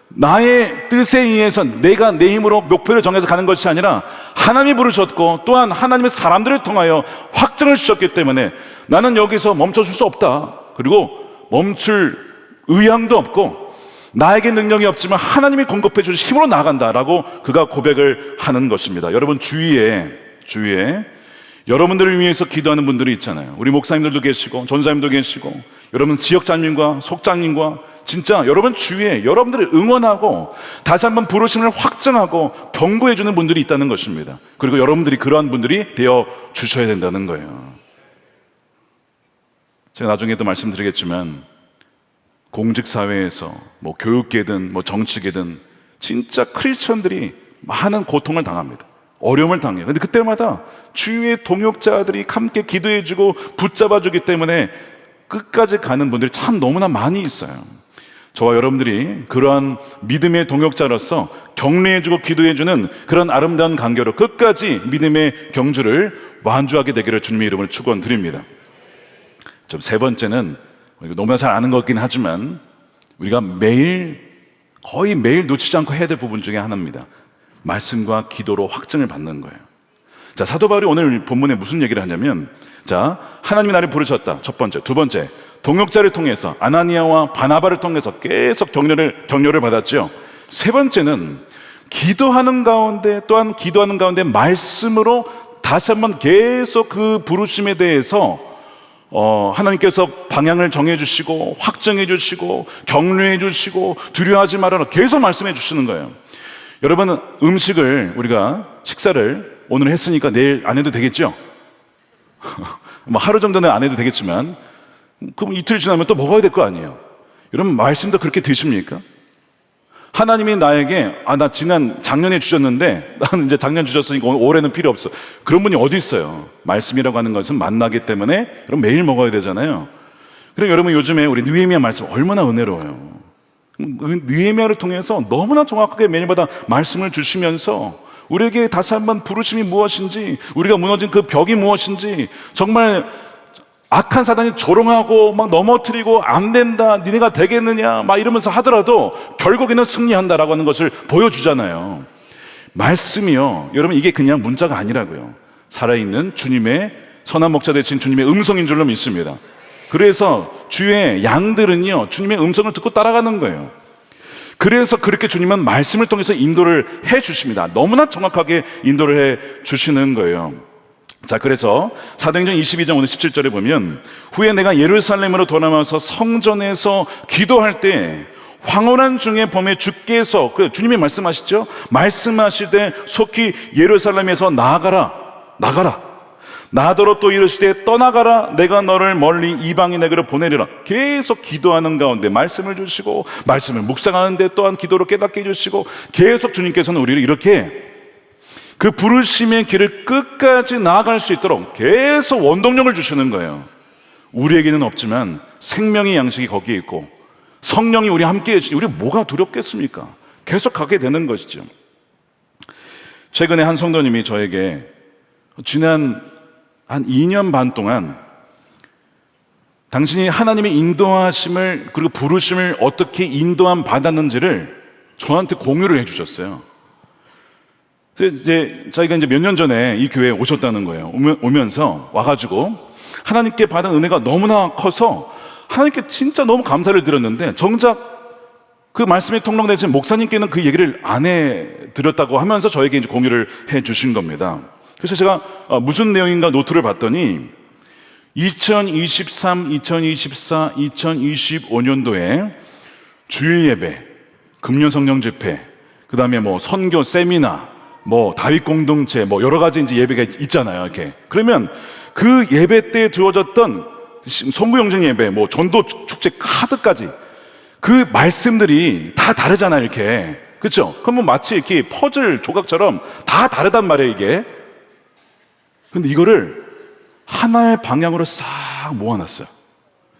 나의 뜻에 의해서 내가 내 힘으로 목표를 정해서 가는 것이 아니라 하나님이 부르셨고 또한 하나님의 사람들을 통하여 확증을 주셨기 때문에 나는 여기서 멈춰줄 수 없다. 그리고 멈출 의향도 없고 나에게 능력이 없지만 하나님이 공급해 주신 힘으로 나아간다라고 그가 고백을 하는 것입니다. 여러분 주위에 여러분들을 위해서 기도하는 분들이 있잖아요. 우리 목사님들도 계시고 전사님도 계시고 여러분 지역장님과 속장님과 진짜 여러분 주위에 여러분들을 응원하고 다시 한번 부르심을 확증하고 경고해 주는 분들이 있다는 것입니다. 그리고 여러분들이 그러한 분들이 되어 주셔야 된다는 거예요. 제가 나중에도 말씀드리겠지만 공직사회에서 뭐 교육계든 뭐 정치계든 진짜 크리스천들이 많은 고통을 당합니다. 어려움을 당해요. 근데 그때마다 주위의 동역자들이 함께 기도해주고 붙잡아주기 때문에 끝까지 가는 분들이 참 너무나 많이 있어요. 저와 여러분들이 그러한 믿음의 동역자로서 격려해주고 기도해주는 그런 아름다운 관계로 끝까지 믿음의 경주를 완주하게 되기를 주님의 이름으로 축원드립니다. 좀 세 번째는 너무나 잘 아는 거긴 하지만 우리가 거의 매일 놓치지 않고 해야 될 부분 중에 하나입니다. 말씀과 기도로 확증을 받는 거예요. 자, 사도 바울이 오늘 본문에 무슨 얘기를 하냐면, 자, 하나님이 나를 부르셨다. 첫 번째. 두 번째, 동역자를 통해서 아나니아와 바나바를 통해서 계속 격려를 받았죠. 세 번째는 기도하는 가운데, 또한 기도하는 가운데 말씀으로 다시 한번 계속 그 부르심에 대해서 하나님께서 방향을 정해주시고 확정해주시고 격려해주시고 두려워하지 말아라 계속 말씀해주시는 거예요. 여러분, 우리가 식사를 오늘 했으니까 내일 안 해도 되겠죠? 뭐 하루 정도는 안 해도 되겠지만 그럼 이틀 지나면 또 먹어야 될 거 아니에요. 여러분, 말씀도 그렇게 드십니까? 하나님이 나에게 나 작년에 주셨는데 나는 이제 작년 주셨으니까 올해는 필요 없어. 그런 분이 어디 있어요? 말씀이라고 하는 것은 만나기 때문에 여러분 매일 먹어야 되잖아요. 그리고 여러분 요즘에 우리 느헤미야 말씀 얼마나 은혜로워요. 느헤미야를 통해서 너무나 정확하게 매일마다 말씀을 주시면서 우리에게 다시 한번 부르심이 무엇인지, 우리가 무너진 그 벽이 무엇인지, 정말 악한 사단이 조롱하고 막 넘어뜨리고 안 된다, 니네가 되겠느냐 막 이러면서 하더라도 결국에는 승리한다라고 하는 것을 보여주잖아요. 말씀이요, 여러분 이게 그냥 문자가 아니라고요. 살아있는 주님의 선한 목자 되신 주님의 음성인 줄로 믿습니다. 그래서 주의 양들은요 주님의 음성을 듣고 따라가는 거예요. 그래서 그렇게 주님은 말씀을 통해서 인도를 해 주십니다. 너무나 정확하게 인도를 해 주시는 거예요. 자, 그래서 사도행전 22장 오늘 17절에 보면, 후에 내가 예루살렘으로 돌아와서 성전에서 기도할 때 황홀한 중에 범해 주께서, 주님이 말씀하시죠? 말씀하시되 속히 예루살렘에서 나가라. 나더러 또 이르시되 떠나가라. 내가 너를 멀리 이방인에게로 보내리라. 계속 기도하는 가운데 말씀을 주시고, 말씀을 묵상하는데 또한 기도로 깨닫게 해주시고, 계속 주님께서는 우리를 이렇게 그 부르심의 길을 끝까지 나아갈 수 있도록 계속 원동력을 주시는 거예요. 우리에게는 없지만 생명의 양식이 거기에 있고 성령이 우리 함께 해주시니 우리 뭐가 두렵겠습니까? 계속 가게 되는 것이죠. 최근에 한 성도님이 저에게 지난 한 2년 반 동안 당신이 하나님의 인도하심을, 그리고 부르심을 어떻게 인도함 받았는지를 저한테 공유를 해주셨어요. 이제 자기가 몇 년 전에 이 교회에 오셨다는 거예요. 오면서 와가지고 하나님께 받은 은혜가 너무나 커서 하나님께 진짜 너무 감사를 드렸는데, 정작 그 말씀이 통로되신 목사님께는 그 얘기를 안 해드렸다고 하면서 저에게 이제 공유를 해 주신 겁니다. 그래서 제가 무슨 내용인가 노트를 봤더니 2023, 2024, 2025년도에 주일 예배, 금년 성령 집회, 그 다음에 뭐 선교 세미나, 뭐 다윗 공동체, 뭐 여러 가지 이제 예배가 있잖아요. 이렇게 그러면 그 예배 때 주어졌던 성부영정 예배, 뭐 전도 축제 카드까지 그 말씀들이 다 다르잖아요. 이렇게 그렇죠? 그러면 마치 이렇게 퍼즐 조각처럼 다 다르단 말이에요. 이게. 근데 이거를 하나의 방향으로 싹 모아놨어요.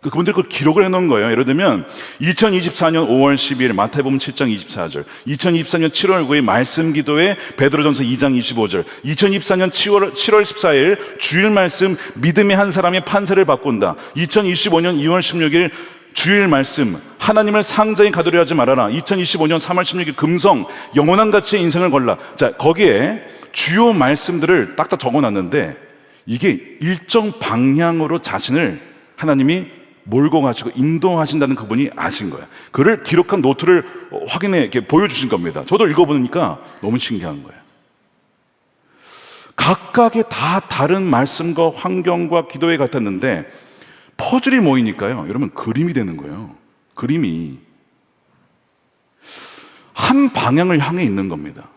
그분들이 그 기록을 해놓은 거예요. 예를 들면 2024년 5월 12일 마태복음 7장 24절, 2024년 7월 9일 말씀 기도회 베드로전서 2장 25절, 2024년 7월 14일 주일 말씀 믿음의 한 사람의 판세를 바꾼다, 2025년 2월 16일 주일 말씀 하나님을 상자에 가두려 하지 말아라, 2025년 3월 16일 금성 영원한 가치의 인생을 걸라. 자, 거기에 주요 말씀들을 딱딱 적어놨는데 이게 일정 방향으로 자신을 하나님이 몰고 가시고 인도하신다는 그분이 아신 거예요. 그를 기록한 노트를 확인해 이렇게 보여주신 겁니다. 저도 읽어보니까 너무 신기한 거예요. 각각의 다 다른 말씀과 환경과 기도회 같았는데 퍼즐이 모이니까요, 여러분, 그림이 되는 거예요. 그림이 한 방향을 향해 있는 겁니다.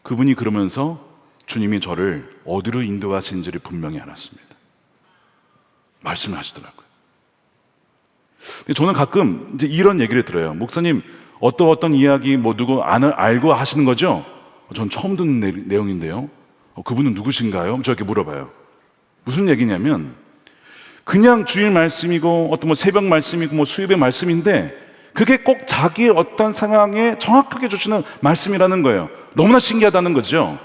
그분이 그러면서 주님이 저를 어디로 인도하시는지를 분명히 알았습니다. 말씀을 하시더라고요. 근데 저는 가끔 이제 이런 얘기를 들어요. 목사님, 어떤 이야기 뭐 누구 알고 하시는 거죠? 전 처음 듣는 내용인데요. 그분은 누구신가요? 저렇게 물어봐요. 무슨 얘기냐면 그냥 주일 말씀이고 어떤 뭐 새벽 말씀이고 뭐 수요일의 말씀인데 그게 꼭 자기의 어떤 상황에 정확하게 주시는 말씀이라는 거예요. 너무나 신기하다는 거죠.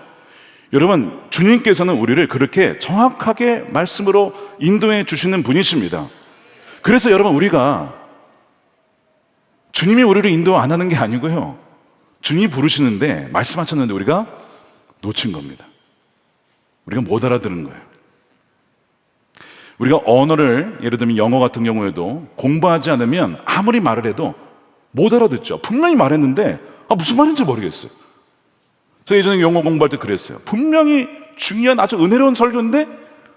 여러분, 주님께서는 우리를 그렇게 정확하게 말씀으로 인도해 주시는 분이십니다. 그래서 여러분, 우리가 주님이 우리를 인도 안 하는 게 아니고요, 주님이 부르시는데 말씀하셨는데 우리가 놓친 겁니다. 우리가 못 알아들은 거예요. 우리가 언어를, 예를 들면 영어 같은 경우에도 공부하지 않으면 아무리 말을 해도 못 알아듣죠. 분명히 말했는데 무슨 말인지 모르겠어요. 저 예전에 영어 공부할 때 그랬어요. 분명히 중요한 아주 은혜로운 설교인데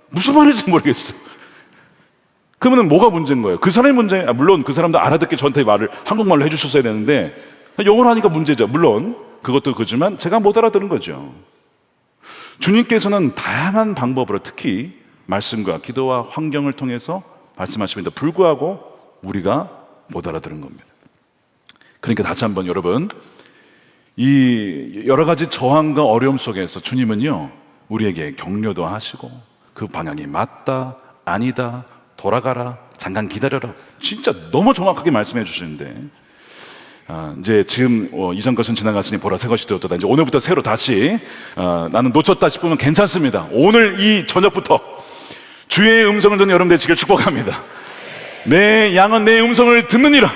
무슨 말인지 모르겠어요. 그러면 뭐가 문제인 거예요? 그 사람이 문제, 물론 그 사람도 알아듣게 저한테 말을 한국말로 해주셨어야 되는데 영어로 하니까 문제죠. 물론 그것도 그지만 제가 못 알아들은 거죠. 주님께서는 다양한 방법으로 특히 말씀과 기도와 환경을 통해서 말씀하십니다. 불구하고 우리가 못 알아들은 겁니다. 그러니까 다시 한번 여러분, 이 여러 가지 저항과 어려움 속에서 주님은요, 우리에게 격려도 하시고 그 방향이 맞다, 아니다, 돌아가라, 잠깐 기다려라, 진짜 너무 정확하게 말씀해 주시는데 이제 지금 이전 것은 지나갔으니 보라 새 것이 되었다. 이제 오늘부터 새로 다시 나는 놓쳤다 싶으면 괜찮습니다. 오늘 이 저녁부터 주의 음성을 듣는 여러분 되시길 축복합니다. 내 양은 내 음성을 듣느니라.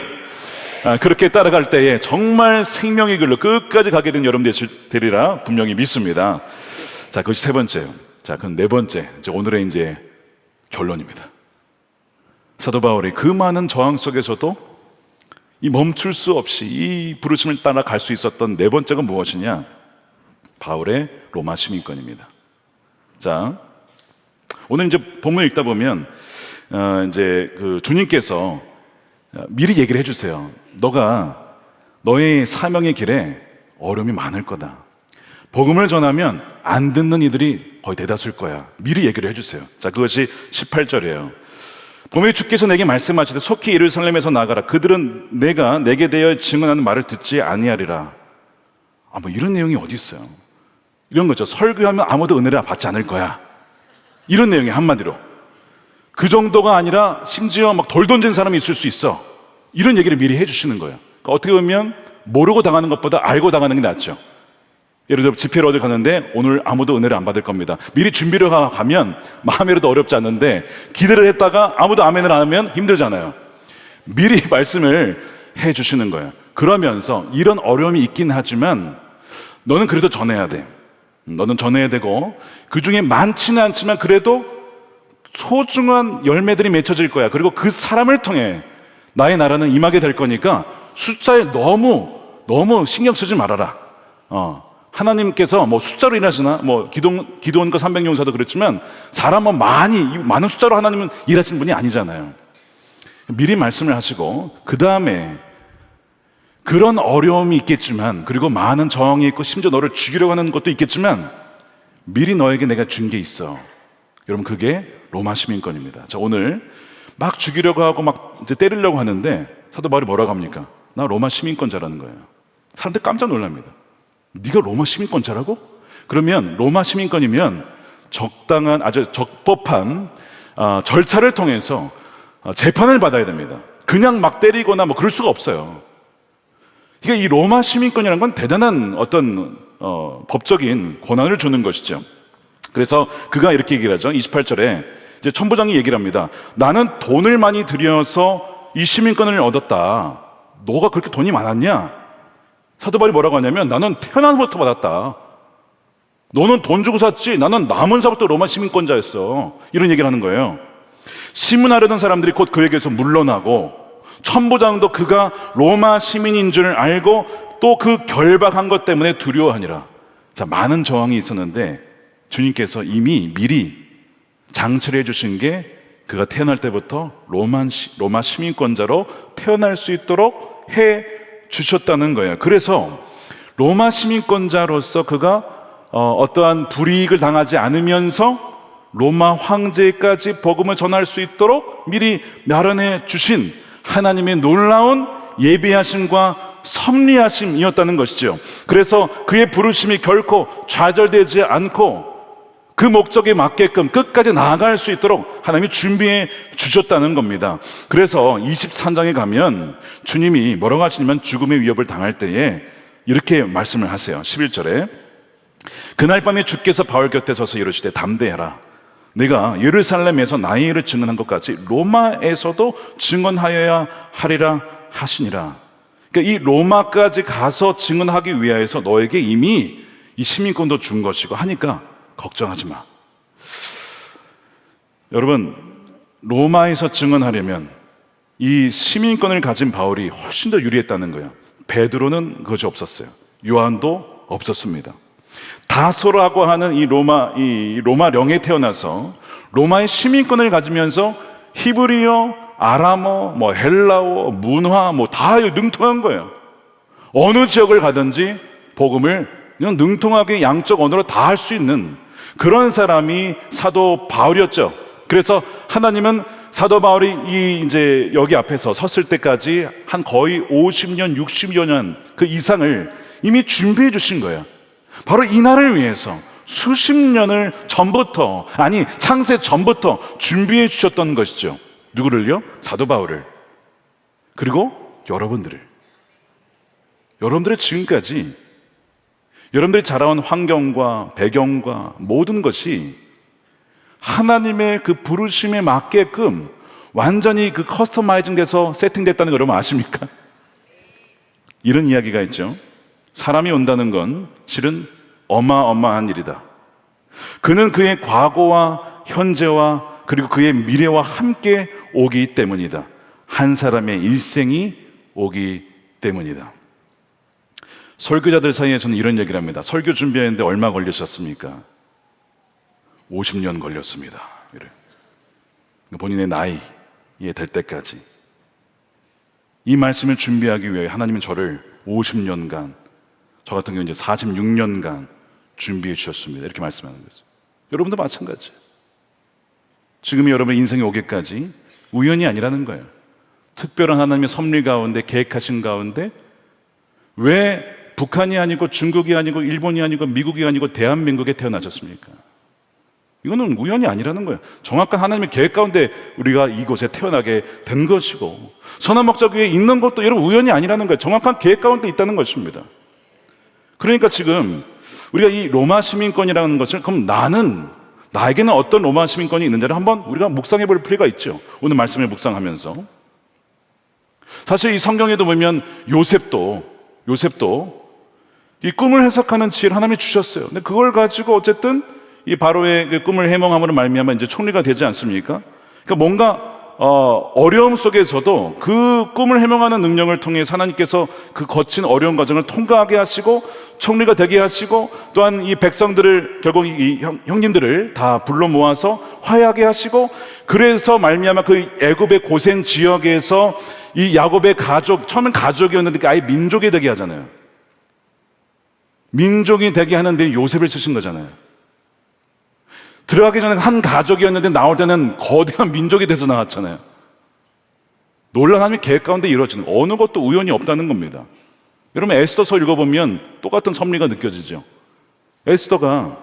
그렇게 따라갈 때에 정말 생명의 길로 끝까지 가게 된 여러분 되리라 분명히 믿습니다. 자, 그것이 세 번째요. 자, 그럼 네 번째, 이제 오늘의 이제 결론입니다. 사도 바울이 그 많은 저항 속에서도 이 멈출 수 없이 이 부르심을 따라 갈 수 있었던 네 번째가 무엇이냐? 바울의 로마 시민권입니다. 자, 오늘 이제 본문 읽다 보면 이제 그 주님께서 미리 얘기를 해주세요. 너가 너의 사명의 길에 어려움이 많을 거다. 복음을 전하면 안 듣는 이들이 거의 대다수일 거야. 미리 얘기를 해주세요. 자, 그것이 18절이에요. 봄에 주께서 내게 말씀하시되 속히 예루살렘에서 나가라. 그들은 내가 내게 대하여 증언하는 말을 듣지 아니하리라. 뭐 이런 내용이 어디 있어요? 이런 거죠. 설교하면 아무도 은혜를 받지 않을 거야. 이런 내용이 한마디로. 그 정도가 아니라 심지어 막 돌 던진 사람이 있을 수 있어. 이런 얘기를 미리 해주시는 거예요. 그러니까 어떻게 보면 모르고 당하는 것보다 알고 당하는 게 낫죠. 예를 들어 집회를 어디 가는데 오늘 아무도 은혜를 안 받을 겁니다. 미리 준비를 가면 마음에라도 어렵지 않는데 기대를 했다가 아무도 아멘을 안 하면 힘들잖아요. 미리 말씀을 해주시는 거예요. 그러면서 이런 어려움이 있긴 하지만 너는 그래도 전해야 돼. 너는 전해야 되고 그 중에 많지는 않지만 그래도 소중한 열매들이 맺혀질 거야. 그리고 그 사람을 통해 나의 나라는 임하게 될 거니까 숫자에 너무 신경 쓰지 말아라. 하나님께서 뭐 숫자로 일하시나, 뭐 기도원과 300용사도 그렇지만 사람은 많은 숫자로 하나님은 일하시는 분이 아니잖아요. 미리 말씀을 하시고 그 다음에 그런 어려움이 있겠지만, 그리고 많은 저항이 있고 심지어 너를 죽이려고 하는 것도 있겠지만 미리 너에게 내가 준 게 있어. 여러분, 그게 로마 시민권입니다. 자, 오늘 막 죽이려고 하고 막 이제 때리려고 하는데 사도 바울이 뭐라고 합니까? 나 로마 시민권자라는 거예요. 사람들 깜짝 놀랍니다. 네가 로마 시민권자라고? 그러면 로마 시민권이면 적당한, 아주 적법한 절차를 통해서 재판을 받아야 됩니다. 그냥 막 때리거나 뭐 그럴 수가 없어요. 그러니까 이 로마 시민권이라는 건 대단한 어떤 법적인 권한을 주는 것이죠. 그래서 그가 이렇게 얘기를 하죠. 28절에 이제 천부장이 얘기를 합니다. 나는 돈을 많이 들여서 이 시민권을 얻었다. 너가 그렇게 돈이 많았냐? 사도 바울이 뭐라고 하냐면 나는 태어나서부터 받았다. 너는 돈 주고 샀지, 나는 남은 사부터 로마 시민권자였어. 이런 얘기를 하는 거예요. 신문하려던 사람들이 곧 그에게서 물러나고 천부장도 그가 로마 시민인 줄 알고 또 그 결박한 것 때문에 두려워하니라. 자, 많은 저항이 있었는데 주님께서 이미 미리 장치를 해주신 게 그가 태어날 때부터 로마 시민권자로 태어날 수 있도록 해 주셨다는 거예요. 그래서 로마 시민권자로서 그가 어떠한 불이익을 당하지 않으면서 로마 황제까지 복음을 전할 수 있도록 미리 마련해 주신 하나님의 놀라운 예비하심과 섭리하심이었다는 것이죠. 그래서 그의 부르심이 결코 좌절되지 않고 그 목적에 맞게끔 끝까지 나아갈 수 있도록 하나님이 준비해 주셨다는 겁니다. 그래서 23장에 가면 주님이 뭐라고 하시냐면 죽음의 위협을 당할 때에 이렇게 말씀을 하세요. 11절에 그날 밤에 주께서 바울 곁에 서서 이르시되 담대해라. 내가 예루살렘에서 나의 일을 증언한 것 같이 로마에서도 증언하여야 하리라 하시니라. 그러니까 이 로마까지 가서 증언하기 위하여서 너에게 이미 이 시민권도 준 것이고 하니까 걱정하지 마. 여러분, 로마에서 증언하려면 이 시민권을 가진 바울이 훨씬 더 유리했다는 거예요. 베드로는 그것이 없었어요. 요한도 없었습니다. 다소라고 하는 이 로마령에 태어나서 로마의 시민권을 가지면서 히브리어, 아람어, 헬라어, 문화 다 능통한 거예요. 어느 지역을 가든지 복음을 그냥 능통하게 양적 언어로 다 할 수 있는 그런 사람이 사도 바울이었죠. 그래서 하나님은 사도 바울이 이제 여기 앞에서 섰을 때까지 한 거의 50년, 60여 년 그 이상을 이미 준비해 주신 거예요. 바로 이 날을 위해서 수십 년을 전부터, 아니 창세 전부터 준비해 주셨던 것이죠. 누구를요? 사도 바울을. 그리고 여러분들을. 여러분들의 지금까지 여러분들이 자라온 환경과 배경과 모든 것이 하나님의 그 부르심에 맞게끔 완전히 그 커스터마이징 돼서 세팅됐다는 거 여러분 아십니까? 이런 이야기가 있죠. 사람이 온다는 건 실은 어마어마한 일이다. 그는 그의 과거와 현재와 그리고 그의 미래와 함께 오기 때문이다. 한 사람의 일생이 오기 때문이다. 설교자들 사이에서는 이런 얘기를 합니다. 설교 준비하는데 얼마 걸리셨습니까? 50년 걸렸습니다. 이래. 본인의 나이에 될 때까지. 이 말씀을 준비하기 위해 하나님은 저를 50년간, 저 같은 경우는 이제 46년간 준비해 주셨습니다. 이렇게 말씀하는 거죠. 여러분도 마찬가지예요. 지금이 여러분 인생에 오기까지 우연이 아니라는 거예요. 특별한 하나님의 섭리 가운데, 계획하신 가운데 왜 북한이 아니고 중국이 아니고 일본이 아니고 미국이 아니고 대한민국에 태어나셨습니까? 이거는 우연이 아니라는 거예요. 정확한 하나님의 계획 가운데 우리가 이곳에 태어나게 된 것이고, 선한 목적 위에 있는 것도 여러분 우연이 아니라는 거예요. 정확한 계획 가운데 있다는 것입니다. 그러니까 지금 우리가 이 로마 시민권이라는 것을, 그럼 나에게는 어떤 로마 시민권이 있는지를 한번 우리가 묵상해 볼 필요가 있죠. 오늘 말씀을 묵상하면서. 사실 이 성경에도 보면 요셉도 이 꿈을 해석하는 지혜를 하나님이 주셨어요. 근데 그걸 가지고 어쨌든 이 바로의 그 꿈을 해몽함으로 말미암아 이제 총리가 되지 않습니까? 그러니까 뭔가 어려움 속에서도 그 꿈을 해몽하는 능력을 통해 하나님께서 그 거친 어려운 과정을 통과하게 하시고 총리가 되게 하시고, 또한 이 백성들을, 결국 이 형님들을 다 불러 모아서 화해하게 하시고, 그래서 말미암아 그 애굽의 고센 지역에서 이 야곱의 가족, 처음엔 가족이었는데 아예 민족이 되게 하잖아요. 민족이 되게 하는데 요셉을 쓰신 거잖아요. 들어가기 전에 한 가족이었는데 나올 때는 거대한 민족이 돼서 나왔잖아요. 놀라운 하나님의 계획 가운데 이루어지는, 어느 것도 우연이 없다는 겁니다. 여러분 에스더서 읽어보면 똑같은 섭리가 느껴지죠. 에스더가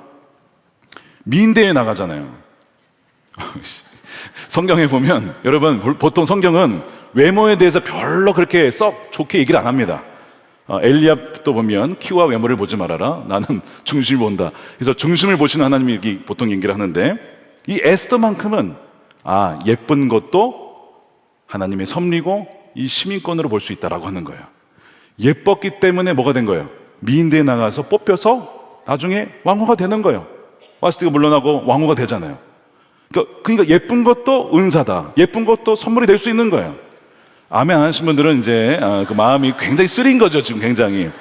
미인대에 나가잖아요. 성경에 보면 여러분 보통 성경은 외모에 대해서 별로 그렇게 썩 좋게 얘기를 안 합니다. 엘리압도 보면 키와 외모를 보지 말아라, 나는 중심을 본다. 그래서 중심을 보시는 하나님이 보통 얘기를 하는데, 이 에스더만큼은 예쁜 것도 하나님의 섭리고 이 시민권으로 볼 수 있다라고 하는 거예요. 예뻤기 때문에 뭐가 된 거예요? 미인대에 나가서 뽑혀서 나중에 왕후가 되는 거예요. 와스티가 물러나고 왕후가 되잖아요. 그러니까 예쁜 것도 은사다. 예쁜 것도 선물이 될 수 있는 거예요. 아멘 안 하신 분들은 이제 그 마음이 굉장히 쓰린 거죠, 지금 굉장히.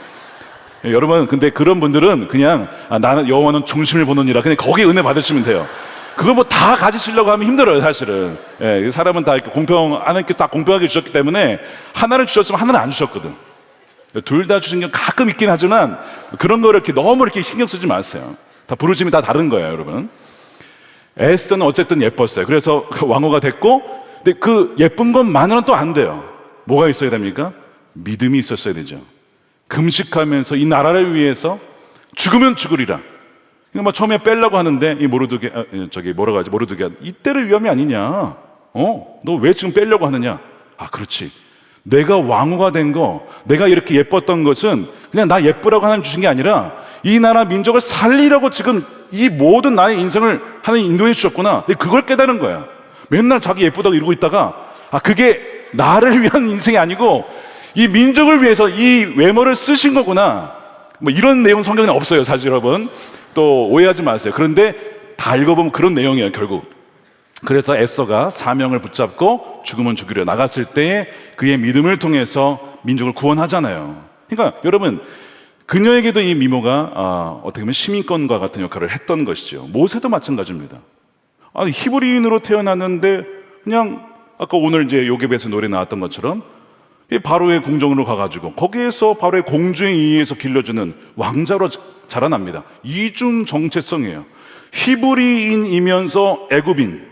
여러분, 근데 그런 분들은 그냥 나는 여호와는 중심을 보느니라 그냥 거기에 은혜 받으시면 돼요. 그거 뭐 다 가지시려고 하면 힘들어요, 사실은. 예, 사람은 다 이렇게 하나님께 다 공평하게 주셨기 때문에 하나를 주셨으면 하나는 안 주셨거든. 둘 다 주신 게 가끔 있긴 하지만 그런 거를 이렇게 너무 이렇게 신경 쓰지 마세요. 다 부르심이 다 다른 거예요, 여러분. 에스더는 어쨌든 예뻤어요. 그래서 왕후가 됐고, 근데 그 예쁜 것만으로는 또 안 돼요. 뭐가 있어야 됩니까? 믿음이 있었어야 되죠. 금식하면서 이 나라를 위해서 죽으면 죽으리라. 그러니까 뭐 처음에 빼려고 하는데 이 모르드게 이때를 위함이 아니냐? 너 왜 지금 빼려고 하느냐? 그렇지. 내가 왕후가 된 거, 내가 이렇게 예뻤던 것은 그냥 나 예쁘라고 하나님 주신 게 아니라 이 나라 민족을 살리려고 지금 이 모든 나의 인생을 하나님 인도해 주셨구나. 그걸 깨달은 거야. 맨날 자기 예쁘다고 이러고 있다가 그게 나를 위한 인생이 아니고 이 민족을 위해서 이 외모를 쓰신 거구나. 뭐 이런 내용 성경에 없어요, 사실 여러분. 또 오해하지 마세요. 그런데 다 읽어보면 그런 내용이에요, 결국. 그래서 에스더가 사명을 붙잡고 죽으면 죽이려 나갔을 때 그의 믿음을 통해서 민족을 구원하잖아요. 그러니까 여러분, 그녀에게도 이 미모가 어떻게 보면 시민권과 같은 역할을 했던 것이죠. 모세도 마찬가지입니다. 히브리인으로 태어났는데 그냥 아까 오늘 이제 요괴에서 노래 나왔던 것처럼 바로의 궁정으로 가가지고 거기에서 바로의 공주에 의해서 길러주는 왕자로 자라납니다. 이중 정체성이에요. 히브리인이면서 애굽인,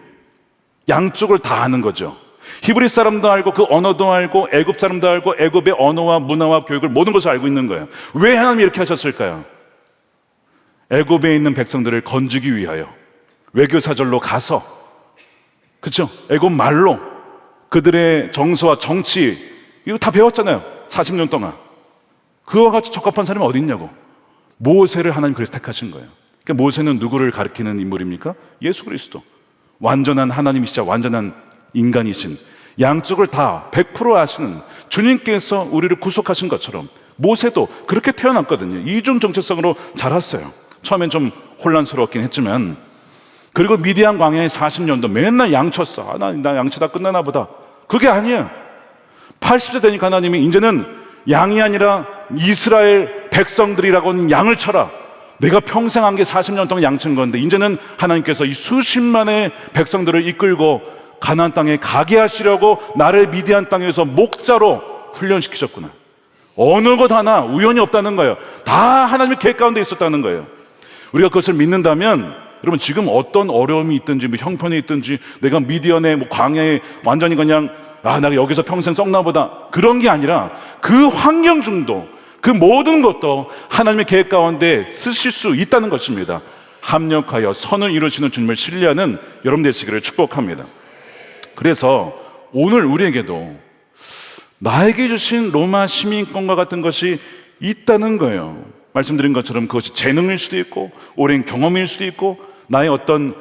양쪽을 다 아는 거죠. 히브리 사람도 알고 그 언어도 알고 애굽 사람도 알고 애굽의 언어와 문화와 교육을 모든 것을 알고 있는 거예요. 왜 하나님이 이렇게 하셨을까요? 애굽에 있는 백성들을 건지기 위하여 외교사절로 가서, 그렇죠? 애굽 말로 그들의 정서와 정치 이거 다 배웠잖아요. 40년 동안. 그와 같이 적합한 사람이 어디 있냐고. 모세를 하나님 그래서 택하신 거예요. 그러니까 모세는 누구를 가리키는 인물입니까? 예수 그리스도. 완전한 하나님이시자 완전한 인간이신, 양쪽을 다 100% 아시는 주님께서 우리를 구속하신 것처럼 모세도 그렇게 태어났거든요. 이중 정체성으로 자랐어요. 처음엔 좀 혼란스러웠긴 했지만, 그리고 미디안 광야에 40년도 맨날 양쳤어. 나 양치다 끝나나 보다. 그게 아니야. 80세 되니까 하나님이 이제는 양이 아니라 이스라엘 백성들이라고는 양을 쳐라. 내가 평생 한 게 40년 동안 양친 건데 이제는 하나님께서 이 수십만의 백성들을 이끌고 가나안 땅에 가게 하시려고 나를 미디안 땅에서 목자로 훈련시키셨구나. 어느 것 하나 우연이 없다는 거예요. 다 하나님의 계획 가운데 있었다는 거예요. 우리가 그것을 믿는다면 여러분, 지금 어떤 어려움이 있든지 뭐 형편이 있든지 내가 미디안에 뭐 광야에 완전히 그냥 내가 여기서 평생 썩나 보다, 그런 게 아니라 그 환경 중도 그 모든 것도 하나님의 계획 가운데 쓰실 수 있다는 것입니다. 합력하여 선을 이루시는 주님을 신뢰하는 여러분 되시기를 축복합니다. 그래서 오늘 우리에게도 나에게 주신 로마 시민권과 같은 것이 있다는 거예요. 말씀드린 것처럼 그것이 재능일 수도 있고 오랜 경험일 수도 있고 나의 어떤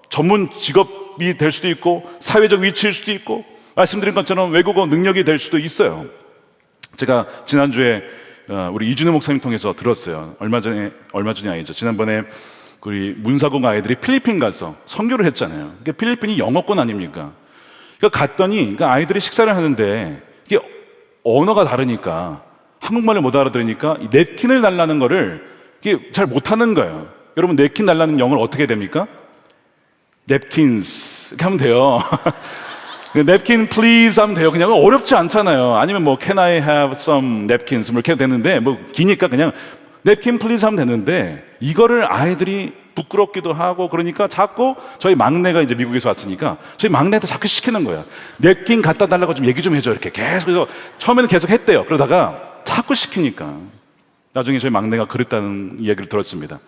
전문 직업이 될 수도 있고 사회적 위치일 수도 있고 말씀드린 것처럼 외국어 능력이 될 수도 있어요. 제가 지난주에 우리 이준혜 목사님 통해서 들었어요. 얼마 전이 아니죠. 지난번에 우리 문사국 아이들이 필리핀 가서 선교를 했잖아요. 그러니까 필리핀이 영어권 아닙니까? 그러니까 갔더니 그러니까 아이들이 식사를 하는데 이게 언어가 다르니까 한국말을 못 알아들으니까 이 냅킨을 달라는 거를 이게 잘 못하는 거예요. 여러분, 냅킨 달라는 영어를 어떻게 됩니까? 냅킨스 이렇게 하면 돼요. 냅킨 please 하면 돼요. 그냥 어렵지 않잖아요. 아니면 뭐 can I have some napkins 뭐 이렇게 되는데 뭐 기니까 그냥 냅킨 please 하면 되는데 이거를 아이들이 부끄럽기도 하고 그러니까 자꾸 저희 막내가 이제 미국에서 왔으니까 저희 막내한테 자꾸 시키는 거예요. 냅킨 갖다 달라고 좀 얘기 좀 해줘 이렇게 계속. 그래서 처음에는 계속 했대요. 그러다가 자꾸 시키니까 나중에 저희 막내가 그랬다는 이야기를 들었습니다.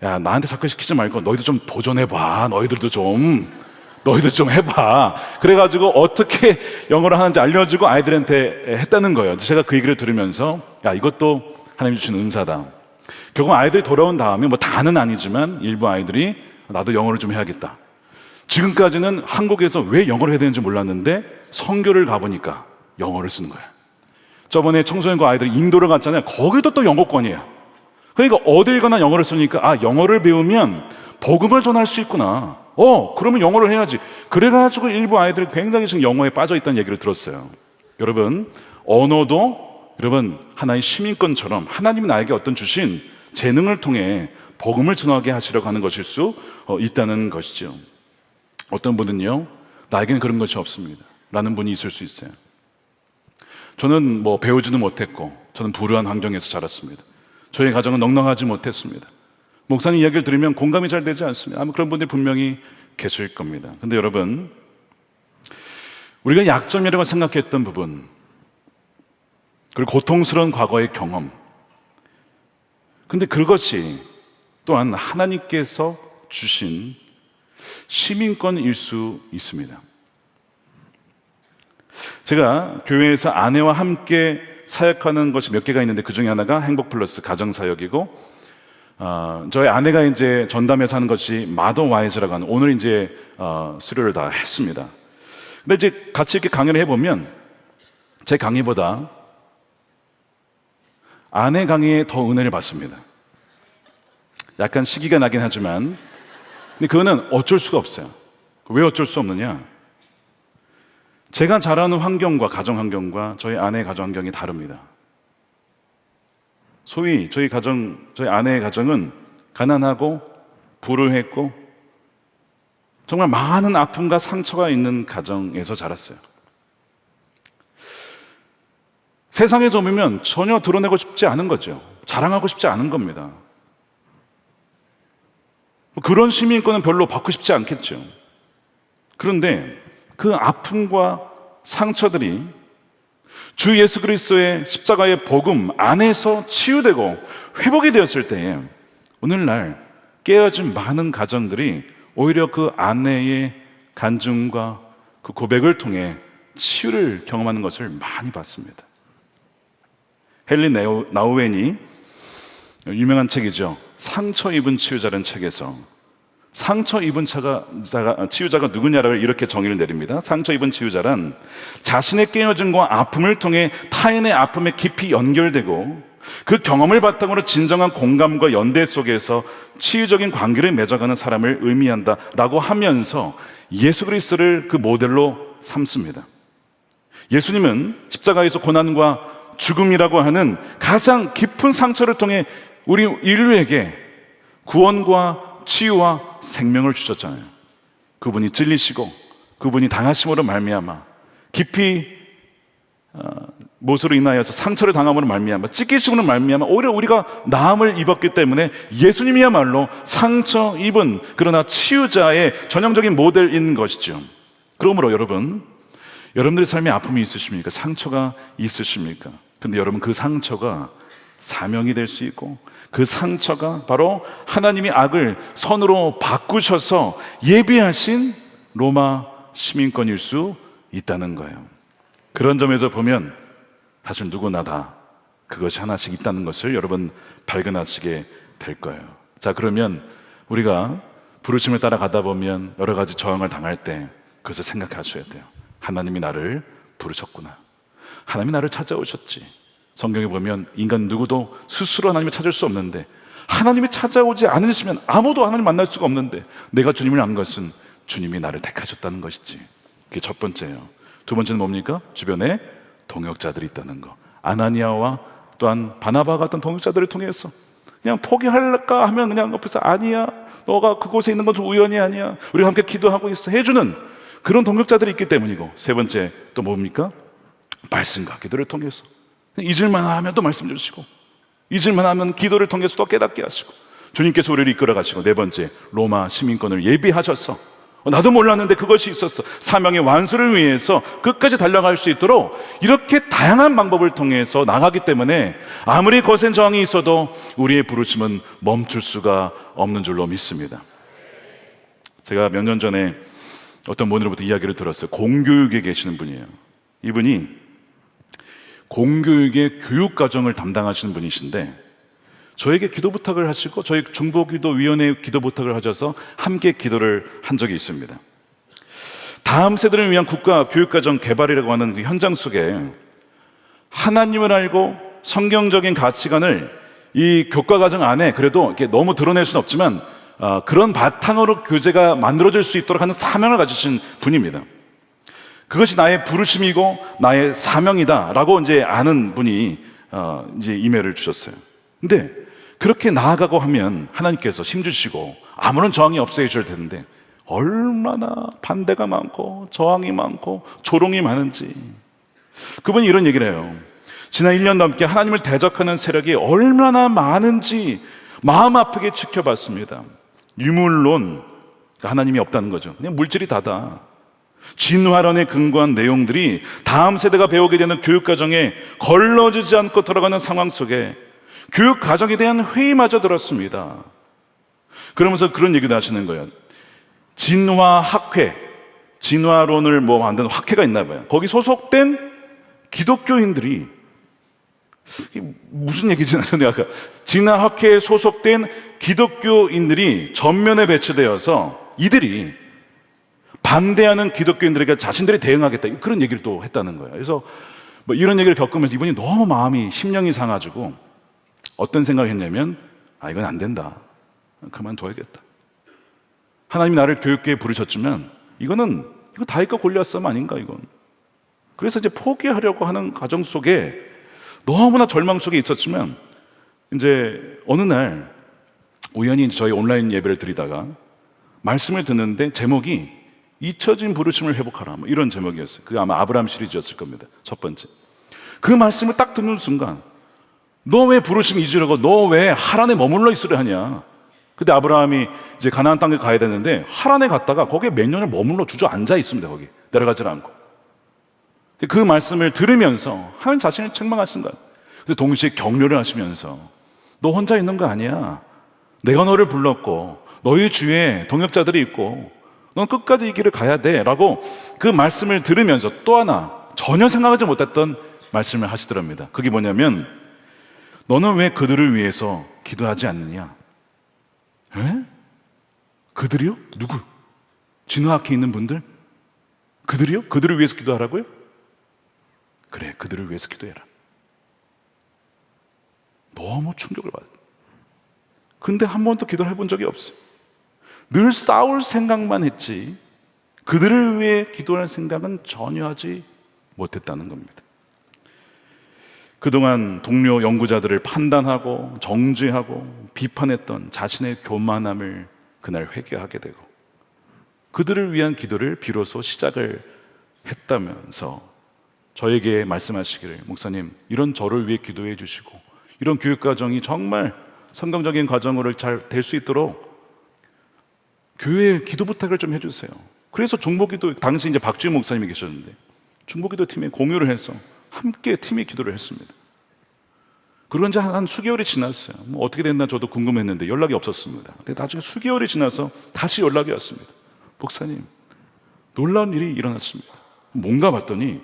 야, 나한테 자꾸 시키지 말고 너희도 좀 도전해봐. 너희들도 좀 해봐. 그래가지고 어떻게 영어를 하는지 알려주고 아이들한테 했다는 거예요. 제가 그 얘기를 들으면서 야, 이것도 하나님이 주신 은사다. 결국 아이들이 돌아온 다음에 뭐 다는 아니지만 일부 아이들이 나도 영어를 좀 해야겠다. 지금까지는 한국에서 왜 영어를 해야 되는지 몰랐는데 선교를 가보니까 영어를 쓰는 거예요. 저번에 청소년과 아이들이 인도를 갔잖아요. 거기도 또 영어권이에요. 그러니까 어딜 가나 영어를 쓰니까 영어를 배우면 복음을 전할 수 있구나. 그러면 영어를 해야지. 그래가지고 일부 아이들이 굉장히 지금 영어에 빠져 있다는 얘기를 들었어요. 여러분, 언어도 여러분 하나의 시민권처럼 하나님이 나에게 어떤 주신 재능을 통해 복음을 전하게 하시려고 하는 것일 수 있다는 것이죠. 어떤 분은요, 나에게는 그런 것이 없습니다 라는 분이 있을 수 있어요. 저는 배우지도 못했고 저는 불우한 환경에서 자랐습니다. 저희 가정은 넉넉하지 못했습니다. 목사님 이야기를 들으면 공감이 잘 되지 않습니다. 아마 그런 분들이 분명히 계실 겁니다. 근데 여러분, 우리가 약점이라고 생각했던 부분, 그리고 고통스러운 과거의 경험, 근데 그것이 또한 하나님께서 주신 시민권일 수 있습니다. 제가 교회에서 아내와 함께 사역하는 것이 몇 개가 있는데 그 중에 하나가 행복플러스 가정사역이고, 저희 아내가 이제 전담해서 하는 것이 마더와이즈라고 하는, 오늘 이제 수료를 다 했습니다. 근데 이제 같이 이렇게 강의를 해보면 제 강의보다 아내 강의에 더 은혜를 받습니다. 약간 시기가 나긴 하지만, 근데 그거는 어쩔 수가 없어요. 왜 어쩔 수 없느냐? 제가 자라는 환경과 가정 환경과 저희 아내의 가정 환경이 다릅니다. 소위 저희 아내의 가정은 가난하고 불우했고 정말 많은 아픔과 상처가 있는 가정에서 자랐어요. 세상에 오면 전혀 드러내고 싶지 않은 거죠. 자랑하고 싶지 않은 겁니다. 그런 시민권은 별로 받고 싶지 않겠죠. 그런데 그 아픔과 상처들이 주 예수 그리스도의 십자가의 복음 안에서 치유되고 회복이 되었을 때에 오늘날 깨어진 많은 가정들이 오히려 그 아내의 간증과 그 고백을 통해 치유를 경험하는 것을 많이 봤습니다. 헨리 나우엔이 유명한 책이죠. 상처 입은 치유자라는 책에서 상처 입은 치유자가 누구냐를 이렇게 정의를 내립니다. 상처 입은 치유자란 자신의 깨어짐과 아픔을 통해 타인의 아픔에 깊이 연결되고 그 경험을 바탕으로 진정한 공감과 연대 속에서 치유적인 관계를 맺어가는 사람을 의미한다 라고 하면서 예수 그리스도를 그 모델로 삼습니다. 예수님은 십자가에서 고난과 죽음이라고 하는 가장 깊은 상처를 통해 우리 인류에게 구원과 치유와 생명을 주셨잖아요. 그분이 찔리시고 그분이 당하심으로 말미암아 깊이 못으로 인하여서 상처를 당함으로 말미암아 찢기심으로 말미암아 오히려 우리가 나음을 입었기 때문에 예수님이야말로 상처 입은 그러나 치유자의 전형적인 모델인 것이죠. 그러므로 여러분들의 삶에 아픔이 있으십니까? 상처가 있으십니까? 근데 여러분, 그 상처가 사명이 될 수 있고 그 상처가 바로 하나님이 악을 선으로 바꾸셔서 예비하신 로마 시민권일 수 있다는 거예요. 그런 점에서 보면 사실 누구나 다 그것이 하나씩 있다는 것을 여러분 발견하시게 될 거예요. 자, 그러면 우리가 부르심을 따라가다 보면 여러 가지 저항을 당할 때 그것을 생각하셔야 돼요. 하나님이 나를 부르셨구나. 하나님이 나를 찾아오셨지. 성경에 보면 인간 누구도 스스로 하나님을 찾을 수 없는데 하나님이 찾아오지 않으시면 아무도 하나님 만날 수가 없는데 내가 주님을 안 것은 주님이 나를 택하셨다는 것이지. 그게 첫 번째예요. 두 번째는 뭡니까? 주변에 동역자들이 있다는 거. 아나니아와 또한 바나바 같은 동역자들을 통해서 그냥 포기할까 하면 그냥 옆에서 아니야, 너가 그곳에 있는 것은 우연이 아니야, 우리가 함께 기도하고 있어 해주는 그런 동역자들이 있기 때문이고, 세 번째 또 뭡니까? 말씀과 기도를 통해서 잊을만 하면 또 말씀 주시고 잊을만 하면 기도를 통해서 또 깨닫게 하시고 주님께서 우리를 이끌어 가시고, 네 번째 로마 시민권을 예비하셔서 나도 몰랐는데 그것이 있었어. 사명의 완수를 위해서 끝까지 달려갈 수 있도록 이렇게 다양한 방법을 통해서 나가기 때문에 아무리 거센 저항이 있어도 우리의 부르심은 멈출 수가 없는 줄로 믿습니다. 제가 몇 년 전에 어떤 분으로부터 이야기를 들었어요. 공교육에 계시는 분이에요. 이분이 공교육의 교육과정을 담당하시는 분이신데 저에게 기도 부탁을 하시고 저희 중보기도위원회에 기도 부탁을 하셔서 함께 기도를 한 적이 있습니다. 다음 세대를 위한 국가 교육과정 개발이라고 하는 그 현장 속에 하나님을 알고 성경적인 가치관을 이 교과과정 안에 그래도 이렇게 너무 드러낼 수는 없지만 그런 바탕으로 교제가 만들어질 수 있도록 하는 사명을 가지신 분입니다. 그것이 나의 부르심이고 나의 사명이다라고 이제 아는 분이 이제 이메일을 주셨어요. 근데 그렇게 나아가고 하면 하나님께서 힘주시고 아무런 저항이 없어야 되는데 얼마나 반대가 많고 저항이 많고 조롱이 많은지. 그분이 이런 얘기를 해요. 지난 1년 넘게 하나님을 대적하는 세력이 얼마나 많은지 마음 아프게 지켜봤습니다. 유물론, 하나님이 없다는 거죠. 그냥 물질이 다다. 진화론에 근거한 내용들이 다음 세대가 배우게 되는 교육과정에 걸러지지 않고 들어가는 상황 속에 교육과정에 대한 회의마저 들었습니다. 그러면서 그런 얘기도 하시는 거예요. 진화학회, 진화론을 만드는 학회가 있나 봐요. 거기 소속된 기독교인들이, 무슨 얘기지? 내가 진화학회에 소속된 기독교인들이 전면에 배치되어서 이들이 반대하는 기독교인들에게 자신들이 대응하겠다, 그런 얘기를 또 했다는 거예요. 그래서 이런 얘기를 겪으면서 이분이 너무 마음이 심령이 상해가지고 어떤 생각을 했냐면, 이건 안 된다, 그만둬야겠다. 하나님이 나를 교육계에 부르셨지만 이거 다윗과 골리앗 싸움 아닌가, 이건. 그래서 이제 포기하려고 하는 과정 속에 너무나 절망 속에 있었지만, 이제 어느 날 우연히 저희 온라인 예배를 드리다가 말씀을 듣는데 제목이 잊혀진 부르심을 회복하라, 이런 제목이었어요. 그게 아마 아브라함 시리즈였을 겁니다. 첫 번째. 그 말씀을 딱 듣는 순간, 너 왜 부르심 잊으려고, 너 왜 하란에 머물러 있으려 하냐. 근데 아브라함이 이제 가나안 땅에 가야 되는데 하란에 갔다가 거기에 몇 년을 머물러 주저앉아 있습니다. 거기 내려가지 않고. 그 말씀을 들으면서 하나님 자신을 책망하신 거예요. 근데 동시에 격려를 하시면서, 너 혼자 있는 거 아니야. 내가 너를 불렀고 너희 주위에 동역자들이 있고 넌 끝까지 이 길을 가야 돼 라고 그 말씀을 들으면서 또 하나 전혀 생각하지 못했던 말씀을 하시더랍니다. 그게 뭐냐면, 너는 왜 그들을 위해서 기도하지 않느냐. 에? 그들이요? 누구? 진화학회에 있는 분들? 그들이요? 그들을 위해서 기도하라고요? 그래, 그들을 위해서 기도해라. 너무 충격을 받아요. 근데 한 번도 기도를 해본 적이 없어요. 늘 싸울 생각만 했지 그들을 위해 기도할 생각은 전혀 하지 못했다는 겁니다. 그동안 동료 연구자들을 판단하고 정죄하고 비판했던 자신의 교만함을 그날 회개하게 되고, 그들을 위한 기도를 비로소 시작을 했다면서 저에게 말씀하시기를, 목사님, 이런 저를 위해 기도해 주시고 이런 교육 과정이 정말 성경적인 과정으로 잘 될 수 있도록 교회에 기도 부탁을 좀 해주세요. 그래서 중보기도, 당시 이제 박지훈 목사님이 계셨는데 중보기도 팀에 공유를 해서 함께 팀이 기도를 했습니다. 그런 지 한 수개월이 지났어요. 어떻게 됐나 저도 궁금했는데 연락이 없었습니다. 근데 나중에 수개월이 지나서 다시 연락이 왔습니다. 목사님, 놀라운 일이 일어났습니다. 뭔가 봤더니,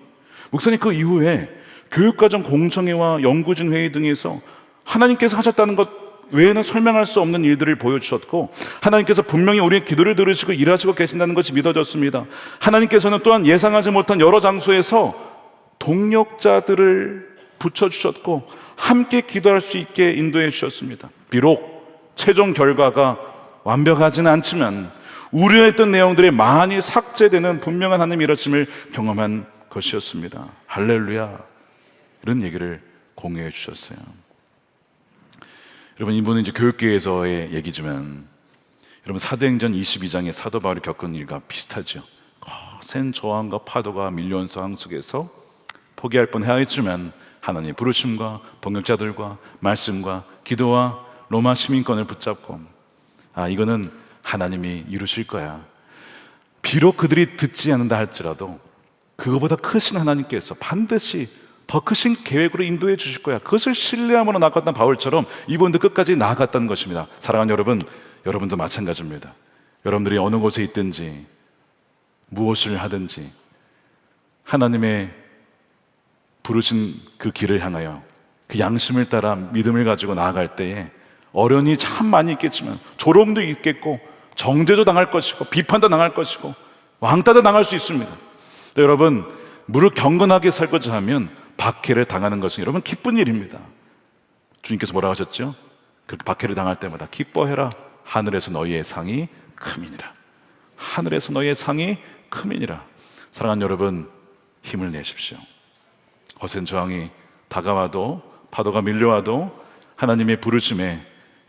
목사님, 그 이후에 교육과정 공청회와 연구진 회의 등에서 하나님께서 하셨다는 것 외에는 설명할 수 없는 일들을 보여주셨고, 하나님께서 분명히 우리의 기도를 들으시고 일하시고 계신다는 것이 믿어졌습니다. 하나님께서는 또한 예상하지 못한 여러 장소에서 동력자들을 붙여주셨고 함께 기도할 수 있게 인도해 주셨습니다. 비록 최종 결과가 완벽하지는 않지만 우려했던 내용들이 많이 삭제되는 분명한 하나님의 일하심을 경험한 것이었습니다. 할렐루야. 이런 얘기를 공유해 주셨어요. 여러분, 이분은 이제 교육계에서의 얘기지만, 여러분, 사도행전 22장의 사도 바울이 겪은 일과 비슷하죠. 거센 저항과 파도가 밀려온 상황 속에서 포기할 뻔하였지만 하나님의 부르심과 동역자들과 말씀과 기도와 로마 시민권을 붙잡고, 이거는 하나님이 이루실 거야. 비록 그들이 듣지 않는다 할지라도 그거보다 크신 하나님께서 반드시 더 크신 계획으로 인도해 주실 거야. 그것을 신뢰함으로 나아갔던 바울처럼 이분도 끝까지 나아갔다는 것입니다. 사랑하는 여러분, 여러분도 마찬가지입니다. 여러분들이 어느 곳에 있든지 무엇을 하든지 하나님의 부르신 그 길을 향하여 그 양심을 따라 믿음을 가지고 나아갈 때에 어려움이 참 많이 있겠지만, 조롱도 있겠고 정죄도 당할 것이고 비판도 당할 것이고 왕따도 당할 수 있습니다. 여러분, 무릇 경건하게 살고자 하면 박해를 당하는 것은 여러분 기쁜 일입니다. 주님께서 뭐라고 하셨죠? 그렇게 박해를 당할 때마다 기뻐해라, 하늘에서 너희의 상이 큼이니라. 하늘에서 너희의 상이 큼이니라. 사랑하는 여러분, 힘을 내십시오. 거센 저항이 다가와도, 파도가 밀려와도 하나님의 부르심에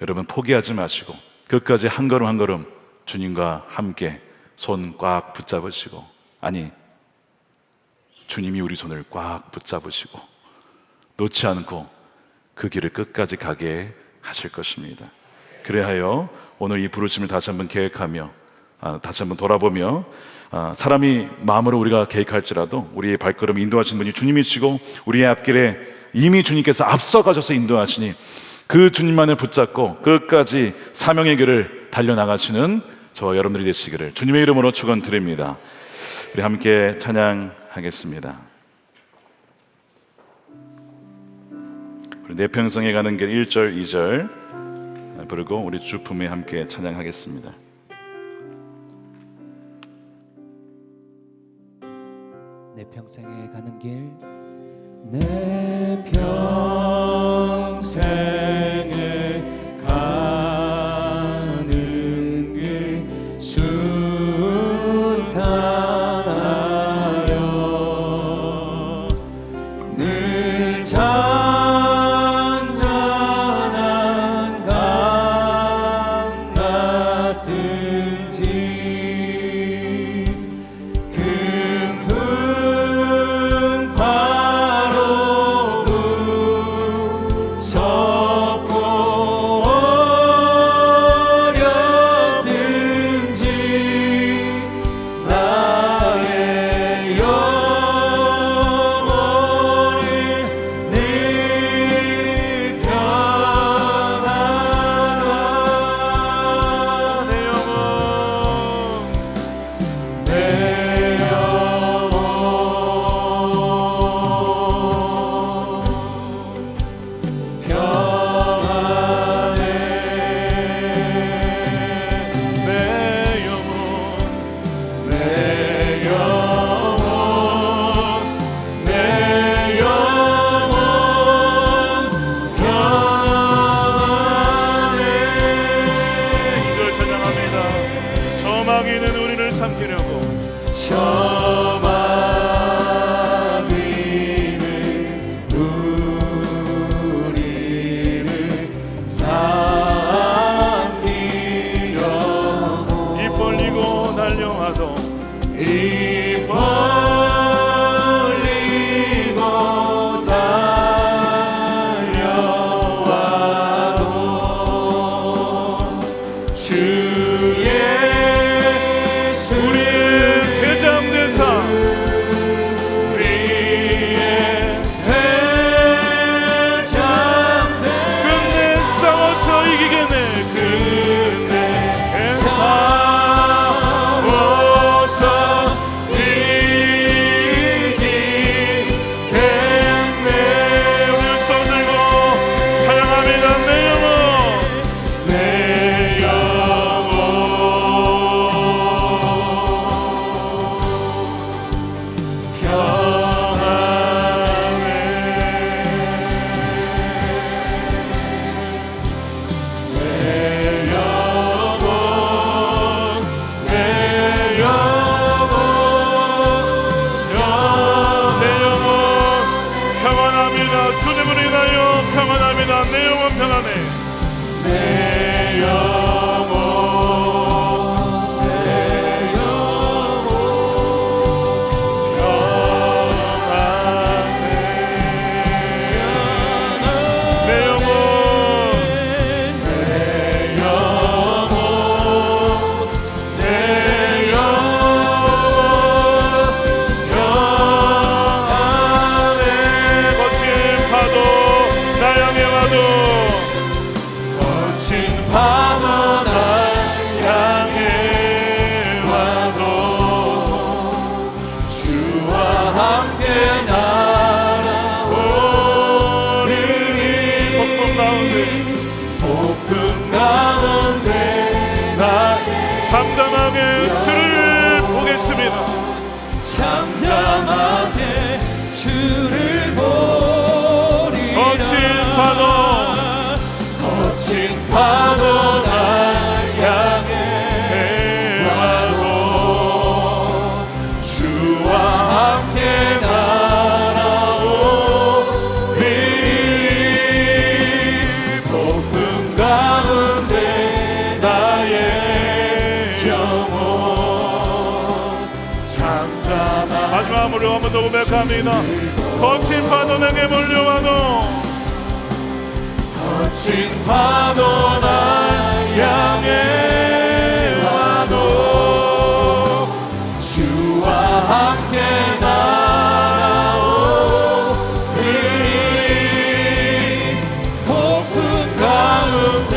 여러분 포기하지 마시고 끝까지 한 걸음 한 걸음 주님과 함께 손 꽉 붙잡으시고, 아니, 주님이 우리 손을 꽉 붙잡으시고 놓지 않고 그 길을 끝까지 가게 하실 것입니다. 그래하여 오늘 이 부르심을 다시 한번 계획하며, 다시 한번 돌아보며, 사람이 마음으로 우리가 계획할지라도 우리의 발걸음 인도하신 분이 주님이시고 우리의 앞길에 이미 주님께서 앞서가셔서 인도하시니 그 주님만을 붙잡고 끝까지 사명의 길을 달려나가시는 저와 여러분들이 되시기를 주님의 이름으로 축원드립니다. 우리 함께 찬양하겠습니다. 우리 내 평생에 가는 길 1절 2절 부르고 우리 주품에 함께 찬양하겠습니다. 내 평생에 가는 길, 내 평생에 가는 길 순탄하여 늘 잔잔한 강 같은지 잠잠하게 주를 보겠습니다. 잠잠하게 주를 보리라. 거친 파도 날 마지막으로 한번 더 고백합니다. 거친 파도 내게 몰려와도 거친 파도 날 향해 와도 주와 함께 날아오리 폭풍 가운데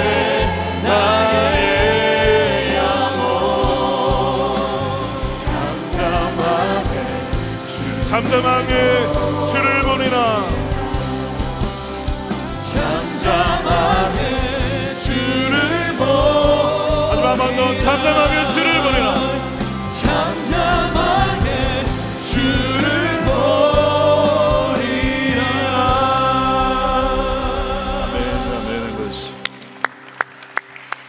나의 영혼 잠잠하게 주를 보리라. 잠잠하게 주를 마지막 한 번 더 잠잠하게 주를 보리라. 잠잠하게 주를 보리라. 아멘, 아멘. 그렇지.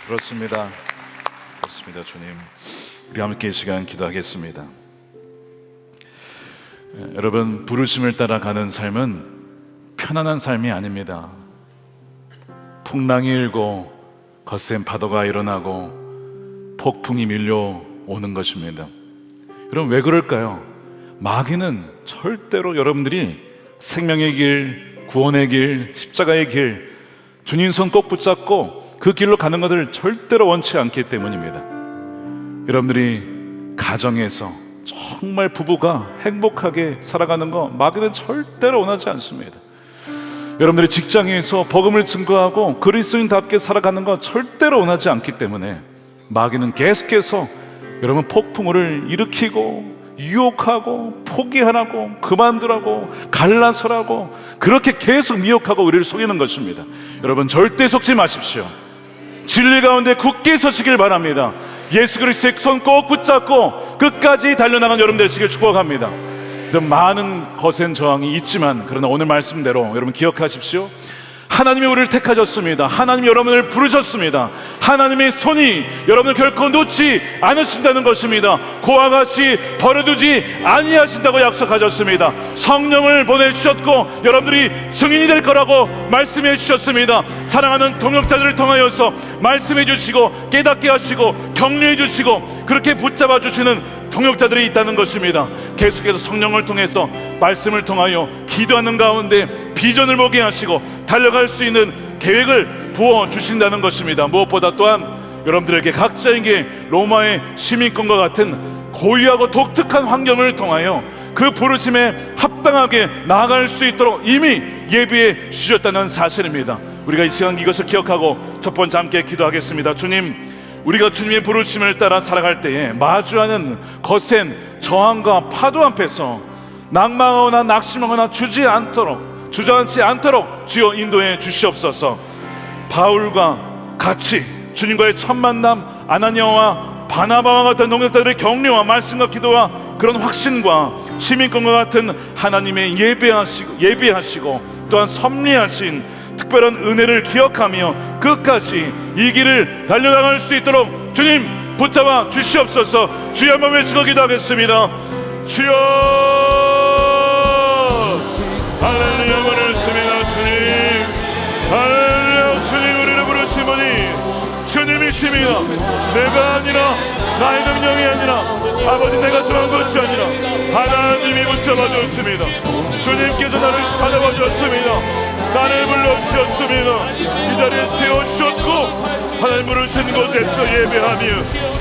그렇습니다. 그렇습니다, 주님. 우리 함께 이 시간 기도하겠습니다. 여러분, 부르심을 따라 가는 삶은 편안한 삶이 아닙니다. 풍랑이 일고 거센 파도가 일어나고 폭풍이 밀려오는 것입니다. 여러분, 왜 그럴까요? 마귀는 절대로 여러분들이 생명의 길, 구원의 길, 십자가의 길, 주님 손 꼭 붙잡고 그 길로 가는 것을 절대로 원치 않기 때문입니다. 여러분들이 가정에서 정말 부부가 행복하게 살아가는 거 마귀는 절대로 원하지 않습니다. 여러분들이 직장에서 복음을 증거하고 그리스도인답게 살아가는 거 절대로 원하지 않기 때문에 마귀는 계속해서 여러분 폭풍우를 일으키고 유혹하고 포기하라고 그만두라고 갈라서라고 그렇게 계속 미혹하고 우리를 속이는 것입니다. 여러분, 절대 속지 마십시오. 진리 가운데 굳게 서시길 바랍니다. 예수 그리스도의 손 꼭 붙잡고 끝까지 달려나간 여러분 되시길 축복합니다. 많은 거센 저항이 있지만 그러나 오늘 말씀대로 여러분 기억하십시오. 하나님이 우리를 택하셨습니다. 하나님이 여러분을 부르셨습니다. 하나님의 손이 여러분을 결코 놓지 않으신다는 것입니다. 그와 같이 버려두지 아니하신다고 약속하셨습니다. 성령을 보내주셨고 여러분들이 증인이 될 거라고 말씀해 주셨습니다. 사랑하는 동역자들을 통하여서 말씀해 주시고 깨닫게 하시고 격려해 주시고 그렇게 붙잡아 주시는 동역자들이 있다는 것입니다. 계속해서 성령을 통해서 말씀을 통하여 기도하는 가운데 비전을 보게 하시고 달려갈 수 있는 계획을 부어주신다는 것입니다. 무엇보다 또한 여러분들에게 각자에게 로마의 시민권과 같은 고유하고 독특한 환경을 통하여 그 부르심에 합당하게 나아갈 수 있도록 이미 예비해 주셨다는 사실입니다. 우리가 이 시간 이것을 기억하고 첫 번째 함께 기도하겠습니다. 주님, 우리가 주님의 부르심을 따라 살아갈 때에 마주하는 거센 저항과 파도 앞에서 낙망하거나 낙심하거나 주저앉지 않도록 주여 인도해 주시옵소서. 바울과 같이 주님과의 첫 만남 아나니아와 바나바와 같은 동역자들의 격려와 말씀과 기도와 그런 확신과 시민권과 같은 하나님의 예배하시고 또한 섭리하신 특별한 은혜를 기억하며 끝까지 이 길을 달려나갈 수 있도록 주님 붙잡아 주시옵소서. 주여 한번 외치고 기도하겠습니다. 주여 할렐루야 부르십니다. 주님 할렐루야. 주님 우리를 부르신 분이 주님이십니다. 내가 아니라 나의 능력이 아니라 아버지 내가 정한 것이 아니라 하나님이 붙잡아 주었습니다. 주님께서 나를 찾아봐 주었습니다. 나를 불러주셨습니다. 이 자리에 세우셨고 하나님 부르신 곳에서 예배하며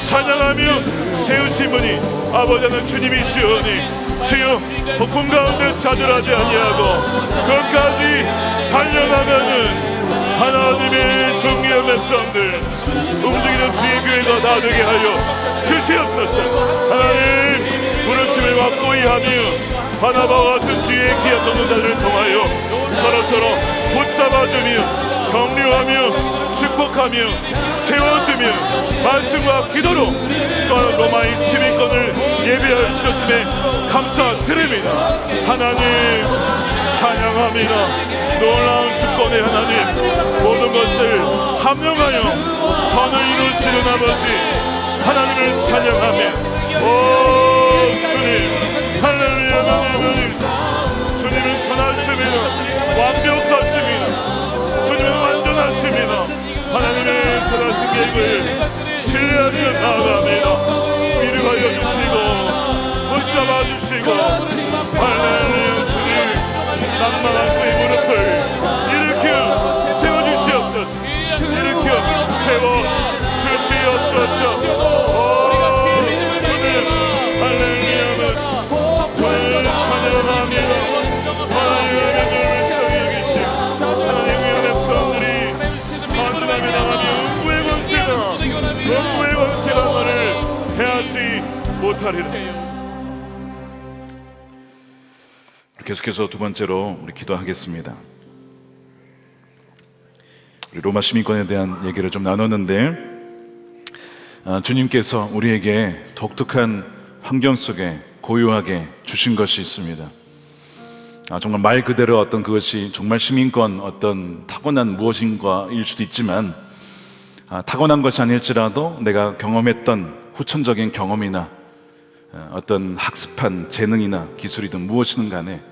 찬양하며 세우신 분이 아버지 하나님 주님이시오니 주여 폭풍 가운데 좌절하지 아니하고 끝까지 달려가면은 하나님의 존귀한 백성들 움직이는 주의 교회가 다 되게 하여 주시옵소서. 하나님 부르심을 확고히 하며 바나바와 같은 주의 귀한 동료자들을 통하여 서로서로 붙잡아주며 격려하며 축복하며 세워주며 말씀과 기도로 또한 로마의 시민권을 예배하여 주셨음에 감사드립니다. 하나님 찬양합니다. 놀라운 주권의 하나님, 모든 것을 합령하여 선을 이루시는 아버지 하나님을 찬양하며 오 주님 할렐루야. 하나님 주님은 선하십니다. 완벽하십니다. 주님은 완전하십니다. 하나님의 선하신 계획을 신뢰하며 나아갑니다. 위로하여 주시고 붙잡아 주시고 할렐루야 주님 낭만한 저의 무릎을 일으켜 세워주시옵소서. 일으켜 세워주시옵소서. 주님 할렐루야 주님 찬양합니다. 하나님의 성령이 계신 하나님의 백성들이 만남에 나가며 음부의 권세가 너를 해하지 못하리라. 계속해서 두 번째로 우리 기도하겠습니다. 우리 로마 시민권에 대한 얘기를 좀 나눴는데, 주님께서 우리에게 독특한 환경 속에 고유하게 주신 것이 있습니다. 정말 말 그대로 어떤 그것이 정말 시민권 어떤 타고난 무엇인가일 수도 있지만, 타고난 것이 아닐지라도 내가 경험했던 후천적인 경험이나 어떤 학습한 재능이나 기술이든 무엇이든 간에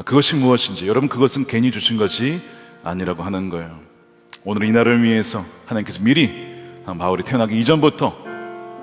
그것이 무엇인지, 여러분 그것은 괜히 주신 것이 아니라고 하는 거예요. 오늘 이날을 위해서 하나님께서 미리 바울이 태어나기 이전부터,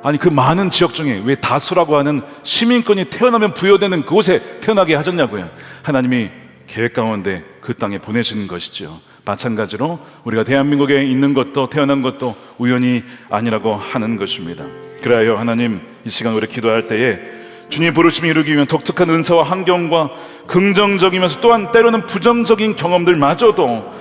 아니 그 많은 지역 중에 왜 다수라고 하는 시민권이 태어나면 부여되는 그곳에 태어나게 하셨냐고요. 하나님이 계획 가운데 그 땅에 보내신 것이죠. 마찬가지로 우리가 대한민국에 있는 것도 태어난 것도 우연이 아니라고 하는 것입니다. 그래요, 하나님 이 시간 우리 기도할 때에 주님의 부르심을 이루기 위한 독특한 은사와 환경과 긍정적이면서 또한 때로는 부정적인 경험들마저도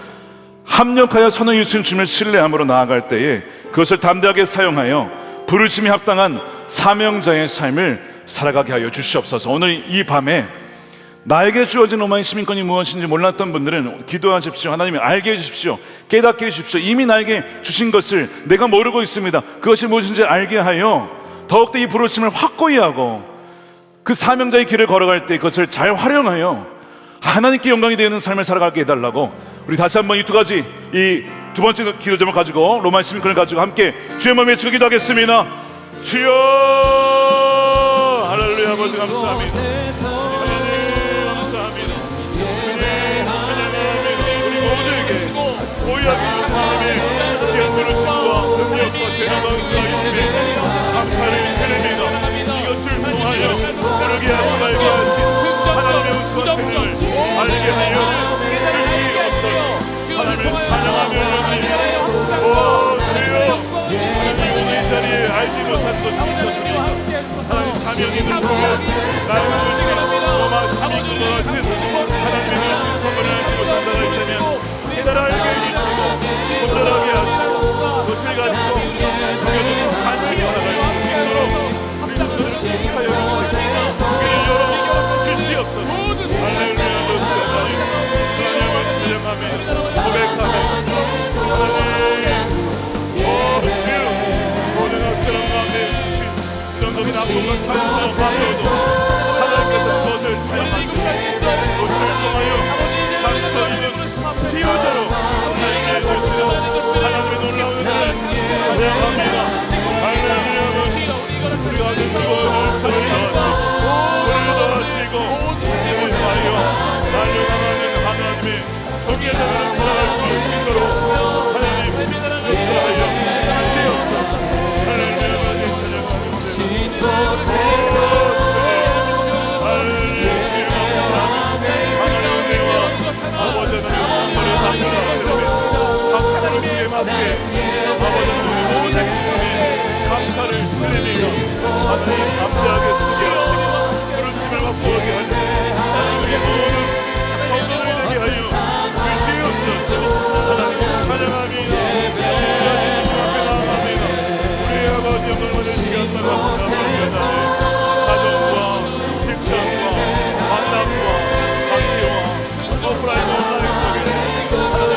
합력하여 선을 이루신 주님을 신뢰함으로 나아갈 때에 그것을 담대하게 사용하여 부르심이 합당한 사명자의 삶을 살아가게 하여 주시옵소서. 오늘 이 밤에 나에게 주어진 로마의 시민권이 무엇인지 몰랐던 분들은 기도하십시오. 하나님이 알게 해주십시오. 깨닫게 해주십시오. 이미 나에게 주신 것을 내가 모르고 있습니다. 그것이 무엇인지 알게 하여 더욱더 이 부르심을 확고히 하고 그 사명자의 길을 걸어갈 때 그것을 잘 활용하여 하나님께 영광이 되는 삶을 살아가게 해달라고, 우리 다시 한번 이 두 가지, 이 두 번째 기도점을 가지고 로마의 시민권을 가지고 함께 주의 마음에 외치고 기도하겠습니다. 주여 할렐루야. 아버지 감사합니다. 하나님 감사합니다. 주님 찬양합니다. 우리 모두에게 고유하게 주신 하나님의 귀한 부르심과 능력과 재능 방수가 있음에 감사를 드립니다. 이것을 통하여 그러게 하시고 알게 하신 하나님의 우수와 재능을 알게 하여 주시옵소서. 하나님을 찬양하며 오 주여, 하나님 이 자리에 알지 못한 것이 있었습니다. 하나님 사명이 들고 나의 것이 로마 시민권과 같아서 하나님의 주신 선물을 알지 못한 자가 있다면 깨달아 알게 해주시고 본전하게 하시고 그것을 가지고 정해진 찬양이 나갈 수 있도록 우리 모두를 축하여 주시고 그를 열어 주시옵소서. 할렐루야. 주님을 찬양하며 고백하며 하나님 오 주여, 모든 학생을 가운데 주신 부정적인 악독과 찬성을 받아도 하나님께서 그것을 사용하시고 그것을 통하여 상처 입은 치유자로 살게 해주시며 하나님의 놀라운 은혜를 찬양합니다. 할렐루야. 우리가 아주 뜨거운 찬양을 하시고 우리를 도와주시고 인도하여 날려나가는 하나님의 정의의 나라를 살아갈 수 있도록 하나님 역사하여 주시옵소서. 할렐루야. 찬양합니다. 할렐루야. 하나님의 은혜와 아버지 하나님의 선물을 받으라. 감사를 주에 받게 아버지 하나님의 모든 힘에 감사를 드립니다. 하나님 감사하게 주시옵소서. 부르심을 맛보게 하여 우리 모든 성도를 되게 하여 주시옵소서. 하나님 찬양합니다. 우리 아버지 영광을 받은 시간과 감사합니다. 가정과 직장과 만남과 관계와 오프라인 온라인 속에 하나님의 모든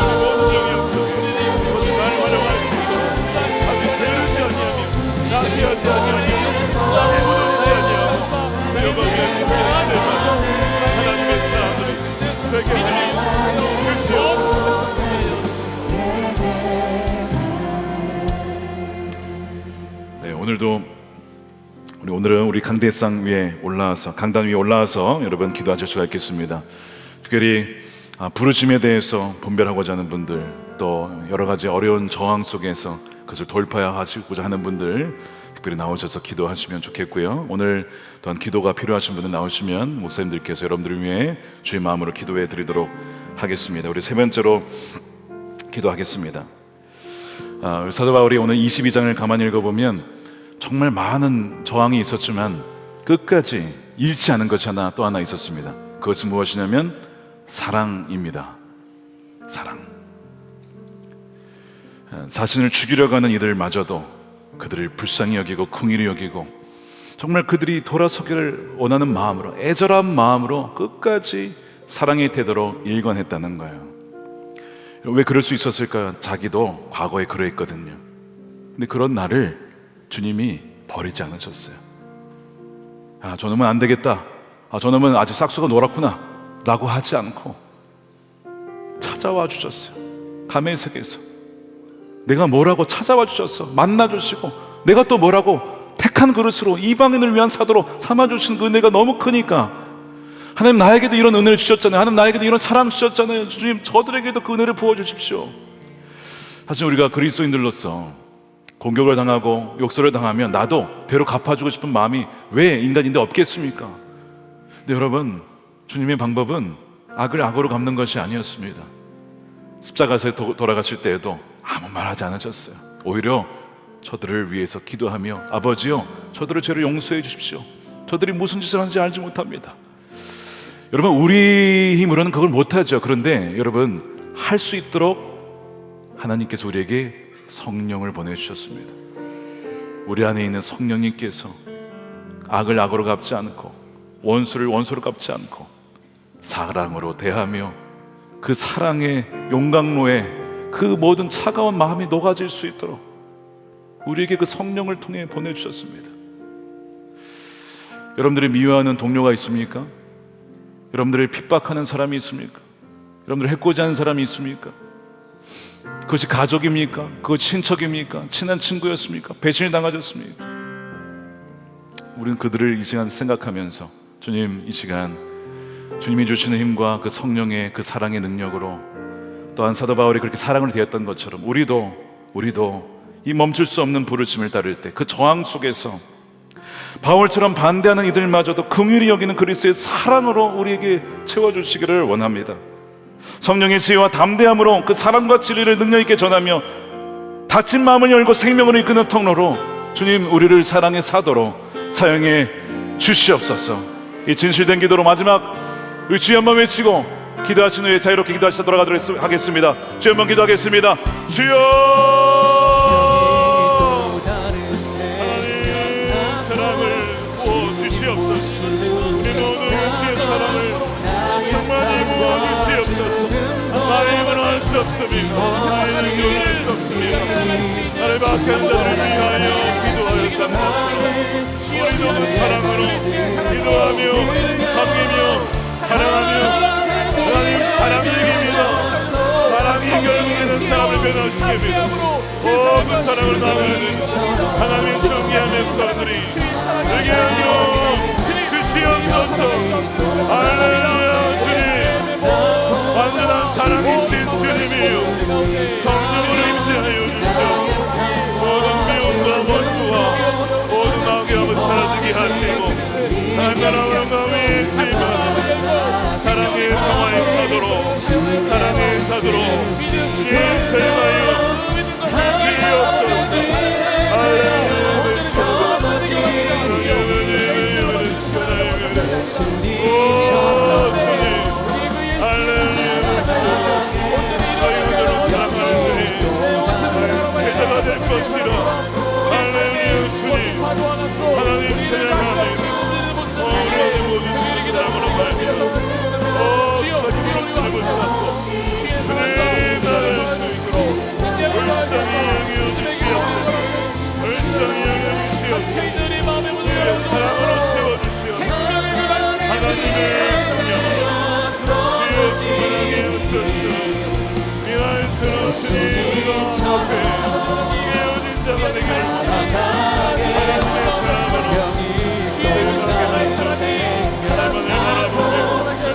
영역 속에 모두 잘 활용할 수 있도록 아직 게으르지 아니하며 나태하지 아니하며 남의 무너지지 아니하며 그 영광에 준비한 세상 하나님의 사람들이 되게 주시옵소서. 네, 오늘은 우리 강대상 위에 올라와서, 강단 위에 올라와서 여러분 기도하실 수가 있겠습니다. 특별히 부르심에 대해서 분별하고자 하는 분들, 또 여러 가지 어려운 저항 속에서 그것을 돌파하시고자 하는 분들, 특별히 나오셔서 기도하시면 좋겠고요. 오늘 또한 기도가 필요하신 분은 나오시면 목사님들께서 여러분들을 위해 주의 마음으로 기도해 드리도록 하겠습니다. 우리 세 번째로 기도하겠습니다. 사도 바울이 오늘 22장을 가만히 읽어보면 정말 많은 저항이 있었지만 끝까지 잃지 않은 것이 또 하나 있었습니다. 그것은 무엇이냐면 사랑입니다. 사랑. 자신을 죽이려고 하는 이들마저도 그들을 불쌍히 여기고 긍휼히 여기고 정말 그들이 돌아서기를 원하는 마음으로, 애절한 마음으로 끝까지 사랑의 태도로 일관했다는 거예요. 왜 그럴 수 있었을까? 자기도 과거에 그러했거든요. 근데 그런 나를 주님이 버리지 않으셨어요. 저놈은 안 되겠다, 저놈은 아직 싹수가 노랗구나 라고 하지 않고 찾아와 주셨어요. 감의 세계에서 내가 뭐라고 찾아와 주셨어. 만나주시고 내가 또 뭐라고 택한 그릇으로 이방인을 위한 사도로 삼아주신 그 은혜가 너무 크니까 하나님 나에게도 이런 은혜를 주셨잖아요. 하나님 나에게도 이런 사랑 주셨잖아요. 주님 저들에게도 그 은혜를 부어주십시오. 사실 우리가 그리스도인들로서 공격을 당하고 욕설을 당하면 나도 되로 갚아주고 싶은 마음이 왜 인간인데 없겠습니까? 근데 여러분, 주님의 방법은 악을 악으로 갚는 것이 아니었습니다. 십자가에서 돌아가실 때에도 아무 말 하지 않으셨어요. 오히려 저들을 위해서 기도하며 아버지요 저들의 죄를 용서해 주십시오. 저들이 무슨 짓을 하는지 알지 못합니다. 여러분, 우리 힘으로는 그걸 못하죠. 그런데 여러분, 할 수 있도록 하나님께서 우리에게 성령을 보내주셨습니다. 우리 안에 있는 성령님께서 악을 악으로 갚지 않고 원수를 원수로 갚지 않고 사랑으로 대하며 그 사랑의 용광로에 그 모든 차가운 마음이 녹아질 수 있도록 우리에게 그 성령을 통해 보내주셨습니다. 여러분들이 미워하는 동료가 있습니까? 여러분들을 핍박하는 사람이 있습니까? 여러분들을 해코지하는 사람이 있습니까? 그것이 가족입니까? 그것이 친척입니까? 친한 친구였습니까? 배신을 당하셨습니까? 우리는 그들을 이 시간 생각하면서 주님, 이 시간 주님이 주시는 힘과 그 성령의 그 사랑의 능력으로 또한 사도 바울이 그렇게 사랑을 대했던 것처럼 우리도 이 멈출 수 없는 부르심을 따를 때 그 저항 속에서 바울처럼 반대하는 이들마저도 긍휼히 여기는 그리스도의 사랑으로 우리에게 채워주시기를 원합니다. 성령의 지혜와 담대함으로 그 사랑과 진리를 능력 있게 전하며 닫힌 마음을 열고 생명을 이끄는 통로로 주님, 우리를 사랑의 사도로 사용해 주시옵소서. 이 진실된 기도로 마지막 주여 한번 외치고 기도하신 후에 자유롭게 기도하시다 돌아가도록 하겠습니다. 주여 한번 기도하겠습니다. 주여, 하나님 사랑을 부어주시옵소서. 우리 모두 주의 사랑을 충만히 부어주시옵소서. 나의 힘으로 할 수 없습니다. 나의 힘으로 할 수 없습니다. 나를 박한 자들을 위하여 기도하였다면 우리도 그 사랑으로 기도하며 섬기며 사랑하며 하나님, 사랑이 이깁니다. 사랑이 결국에는 사람을 변화시키게 합니다. 그 사랑을 나누는 하나님의 존귀한 백성들이 되게 하여 주시옵소서. 할렐루야. 주님, 완전한 사랑이신 주님이요 성령으로 임재하여 주시옵소서. 모든 미움과 원수와 모든 악의 사라지게 하시고 하나님 나라와 영광이 있으리라. 사랑의 평화의 사도로 사랑의 사도로 예수님하여 주시옵소서. 할렐루야. 제자가 될 것이라. 할렐루야. 주님, 하나님 찬양합니다. 우리 모든 주님께 나무로 말미암아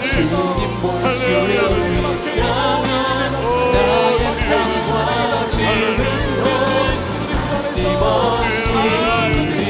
주님 보시는 나의 삶과 지는 이 모습이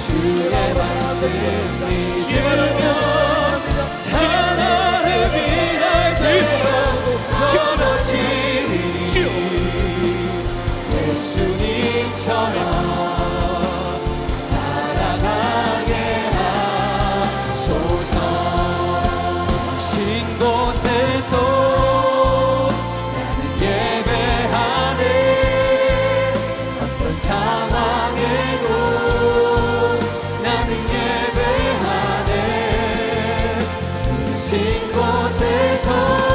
주의 말씀을 예수님처럼 살아가게 하소서. 신 곳에서 나는 예배하네. 어떤 상황에도 나는 예배하네. 신 곳에서